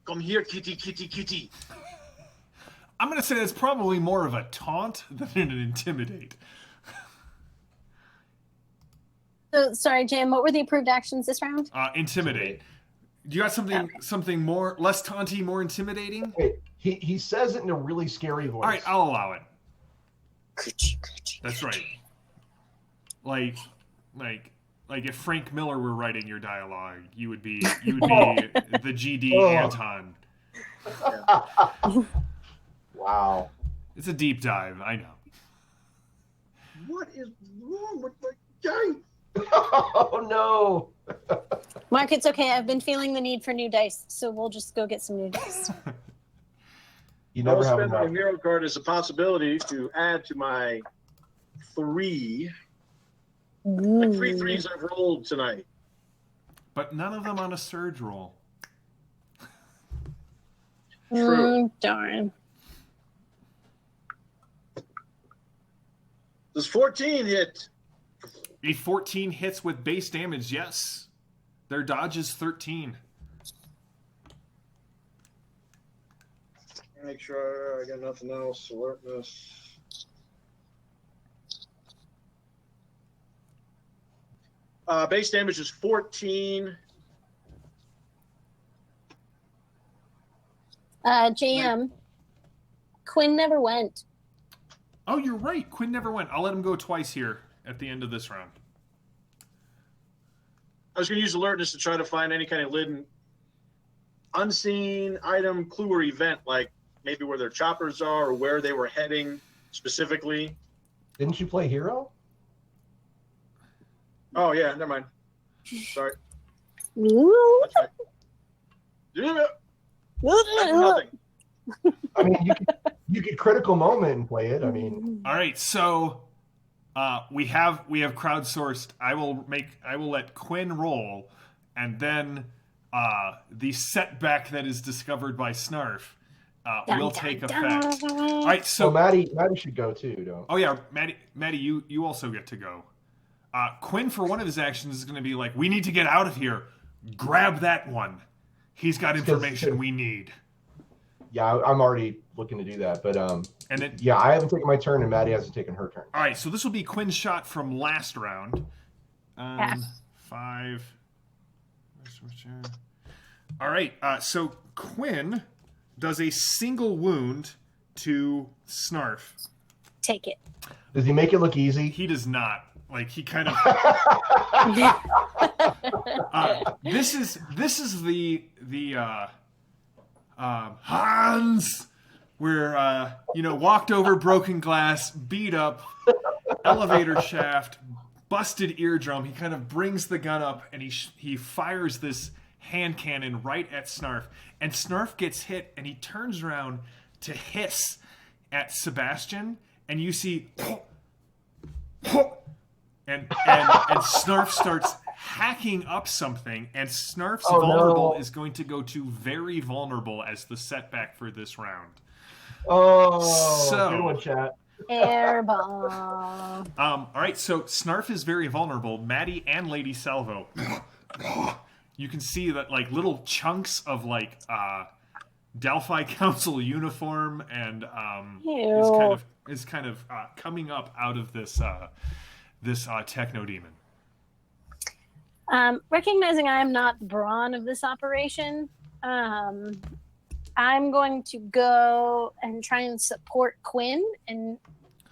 Come here, kitty, kitty, kitty. I'm going to say that's probably more of a taunt than an intimidate. So, sorry, Jam, what were the approved actions this round? Intimidate. Do you got something more less taunty, more intimidating? Wait, he says it in a really scary voice. All right, I'll allow it. That's right. Like if Frank Miller were writing your dialogue, you would be the GD Anton. Wow. It's a deep dive, I know. What is wrong with my guy? Oh no. Mark, it's okay. I've been feeling the need for new dice, so we'll just go get some new dice. You I'll never have spend my enough. hero card as a possibility to add to my 3. Like 3 threes I've rolled tonight. But none of them on a surge roll. True. Darn. Does 14 hit? A 14 hits with base damage, yes. Their dodge is 13. Make sure I got nothing else. Alertness. Base damage is 14. JM. Quinn never went. Oh, you're right. Quinn never went. I'll let him go twice here at the end of this round. I was going to use alertness to try to find any kind of unseen item, clue, or event, like maybe where their choppers are or where they were heading specifically. Didn't you play hero? Oh, yeah, never mind. Sorry. Ooh. That's right. Yeah, nothing. I mean, you could critical moment and play it. I mean, All right, so we have crowdsourced. I will let Quinn roll, and then the setback that is discovered by Snarf will take effect. All right, so Maddie should go too, don't? oh yeah, Maddie, you also get to go. Quinn, for one of his actions, is going to be like, "We need to get out of here. Grab that one. He's got information we need." Yeah, I'm already looking to do that, but And then yeah, I haven't taken my turn, and Maddie hasn't taken her turn. all right, so this will be Quinn's shot from last round. 5. All right, so Quinn does a single wound to Snarf. Take it. Does he make it look easy? He does not. Like he kind of. This is the Hans, where walked over broken glass, beat up, elevator shaft, busted eardrum. He kind of brings the gun up and he fires this hand cannon right at Snarf, and Snarf gets hit and he turns around to hiss at Sebastian, and you see. And Snarf starts hacking up something, and Snarf's vulnerable is going to go to very vulnerable as the setback for this round. Oh, So- good one, chat. Airball. All right, so Snarf is very vulnerable. Maddie and Lady Salvo, you can see that like little chunks of like Delphi Council uniform and is kind of coming up out of this techno demon. Recognizing I am not the brawn of this operation, I'm going to go and try and support Quinn and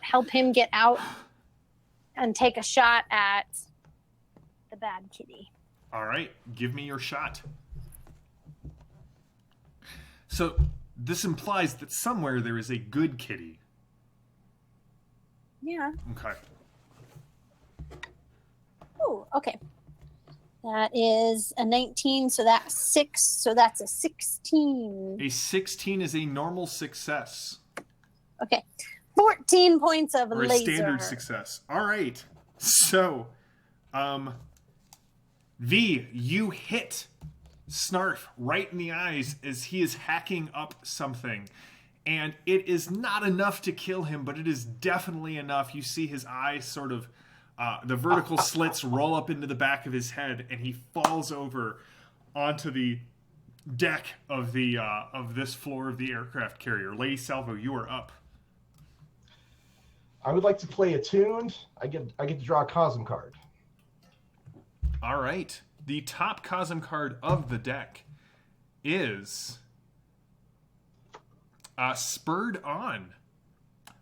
help him get out and take a shot at the bad kitty. All right, give me your shot. So this implies that somewhere there is a good kitty. Yeah. Okay. Oh, okay. That is a 19, so that's 6, so that's a 16. A 16 is a normal success. Okay. 14 points of Or a laser. standard success. All right. So, V, you hit Snarf right in the eyes as he is hacking up something. And it is not enough to kill him, but it is definitely enough. You see his eyes sort of, the vertical slits roll up into the back of his head, and he falls over onto the deck of the of this floor of the aircraft carrier. Lady Salvo, you are up. I would like to play attuned. I get to draw a Cosm card. All right. The top Cosm card of the deck is Spurred On.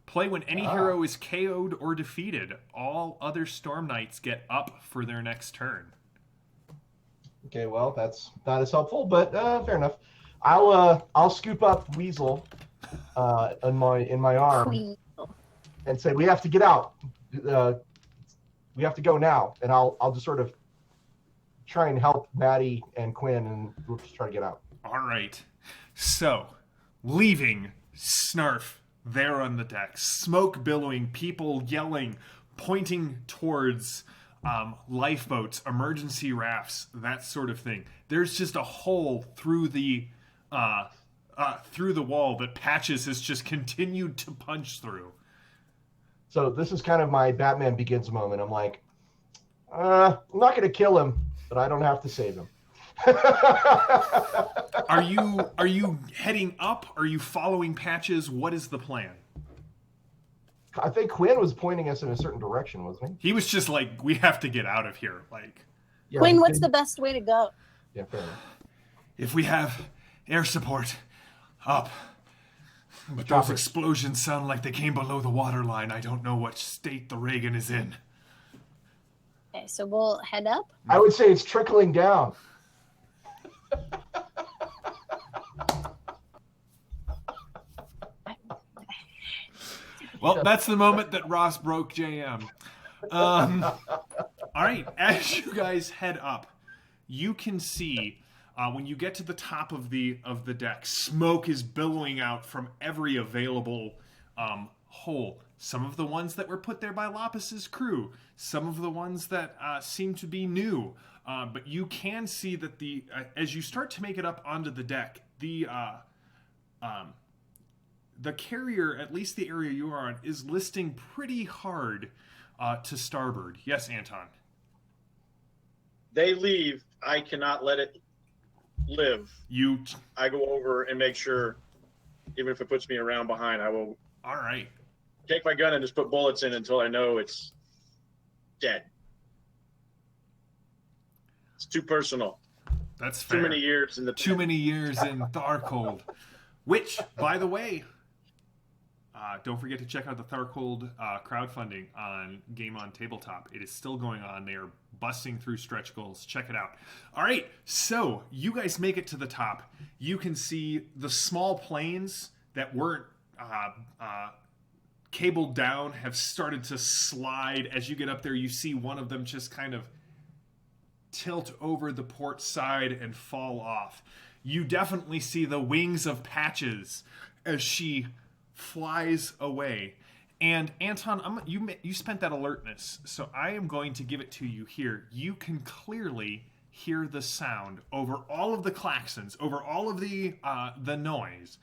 Play when any hero is KO'd or defeated. All other Storm Knights get up for their next turn. Okay, well, that's not as helpful, but fair enough. I'll scoop up Weasel in my arm Queen. and say, we have to get out. We have to go now. And I'll just sort of try and help Maddie and Quinn, and we'll just try to get out. All right. So, leaving Snarf there on the deck, smoke billowing, people yelling, pointing towards lifeboats, emergency rafts, that sort of thing. There's just a hole through the wall that Patches has just continued to punch through. So this is kind of my Batman Begins moment. I'm like, I'm not going to kill him, but I don't have to save him. Are you heading up? Are you following Patches? What is the plan? I think Quinn was pointing us in a certain direction, wasn't he? He was just like, we have to get out of here. Like, Yeah, Quinn, what's the best way to go? Yeah, fair enough. if we have air support, up. But those Chopper. explosions sound like they came below the waterline. I don't know what state the Reagan is in. Okay, so we'll head up. I would say it's trickling down. Well, that's the moment that Ross broke JM. All right, as you guys head up, you can see when you get to the top of the deck, smoke is billowing out from every available hole. Some of the ones that were put there by Lapis' crew, some of the ones that seem to be new. But you can see that as you start to make it up onto the deck, the carrier, at least the area you are on, is listing pretty hard to starboard. Yes, Anton. They leave. I cannot let it live. I go over and make sure, even if it puts me around behind, I will All right. take my gun and just put bullets in until I know it's dead. It's too personal. That's fair. Too many years in the Too many years in Tharcold. Which, by the way, don't forget to check out the Tharcold crowdfunding on Game on Tabletop. It is still going on. They are busting through stretch goals. Check it out. All right, so you guys make it to the top. You can see the small planes that weren't cabled down have started to slide. As you get up there, you see one of them just kind of tilt over the port side and fall off. You definitely see the wings of Patches as she flies away. And Anton, you spent that alertness, so I am going to give it to you here. You can clearly hear the sound over all of the klaxons, over all of the noise.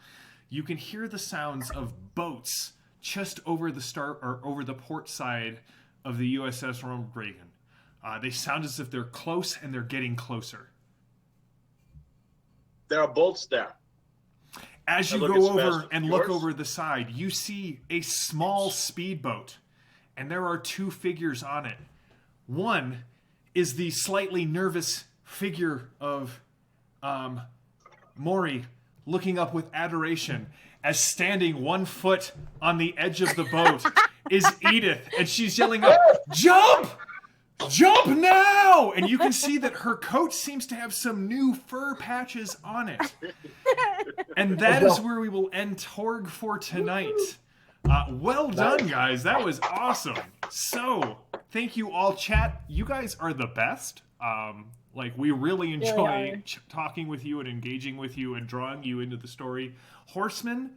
You can hear the sounds of boats just over the port side of the USS Ronald Reagan. They sound as if they're close, and they're getting closer. There are bolts there. As you go over and look over the side, you see a small speedboat, and there are two figures on it. One is the slightly nervous figure of Maury, looking up with adoration, as standing 1 foot on the edge of the boat is Edith, and she's yelling up, "Jump! Jump now!" And you can see that her coat seems to have some new fur patches on it. And that is where we will end Torg for tonight. Well done, guys. That was awesome. So, thank you all, chat. You guys are the best. Like, we really Really enjoy are. talking with you and engaging with you and drawing you into the story. Horsemen,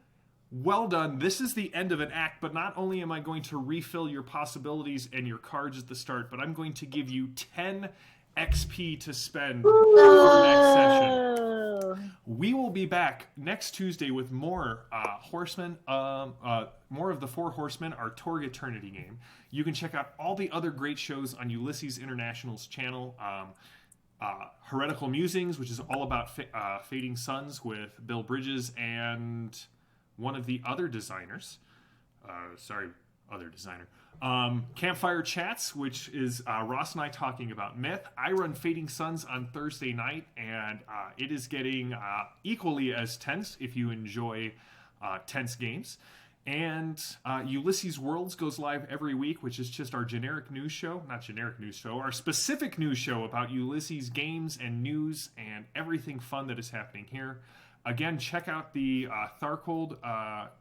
well done. This is the end of an act, but not only am I going to refill your possibilities and your cards at the start, but I'm going to give you 10 XP to spend for next session. Oh. We will be back next Tuesday with more Horsemen, more of the Four Horsemen, our Torg Eternity game. You can check out all the other great shows on Ulysses International's channel. Heretical Musings, which is all about Fading Suns with Bill Bridges and one of the other designers. Other designer. Campfire Chats, which is Ross and I talking about Myth. I run Fading Suns on Thursday night, and it is getting equally as tense if you enjoy tense games. And Ulysses Worlds goes live every week, which is just our generic news show. Not generic news show, our specific news show about Ulysses games and news and everything fun that is happening here. Again, check out the Tharcold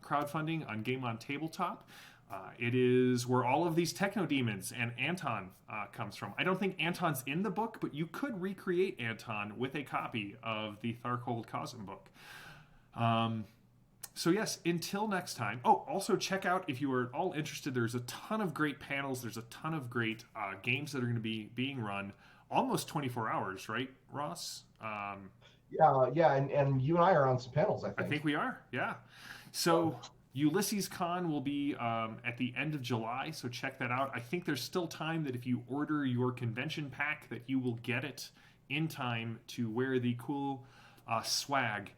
crowdfunding on Game on Tabletop. It is where all of these techno demons and Anton comes from. I don't think Anton's in the book, but you could recreate Anton with a copy of the Tharcold Cosm book. So yes, until next time. Oh, also check out, if you are all interested, there's a ton of great panels. There's a ton of great games that are going to be being run almost 24 hours, right, Ross? Yeah, and you and I are on some panels, I think. I think we are, yeah. So Ulysses Con will be at the end of July, so check that out. I think there's still time that if you order your convention pack that you will get it in time to wear the cool swag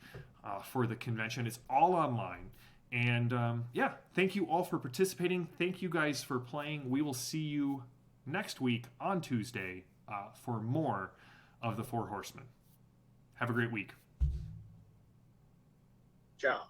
for the convention. It's all online. And yeah, thank you all for participating. Thank you guys for playing. We will see you next week on Tuesday for more of the Four Horsemen. Have a great week. Ciao.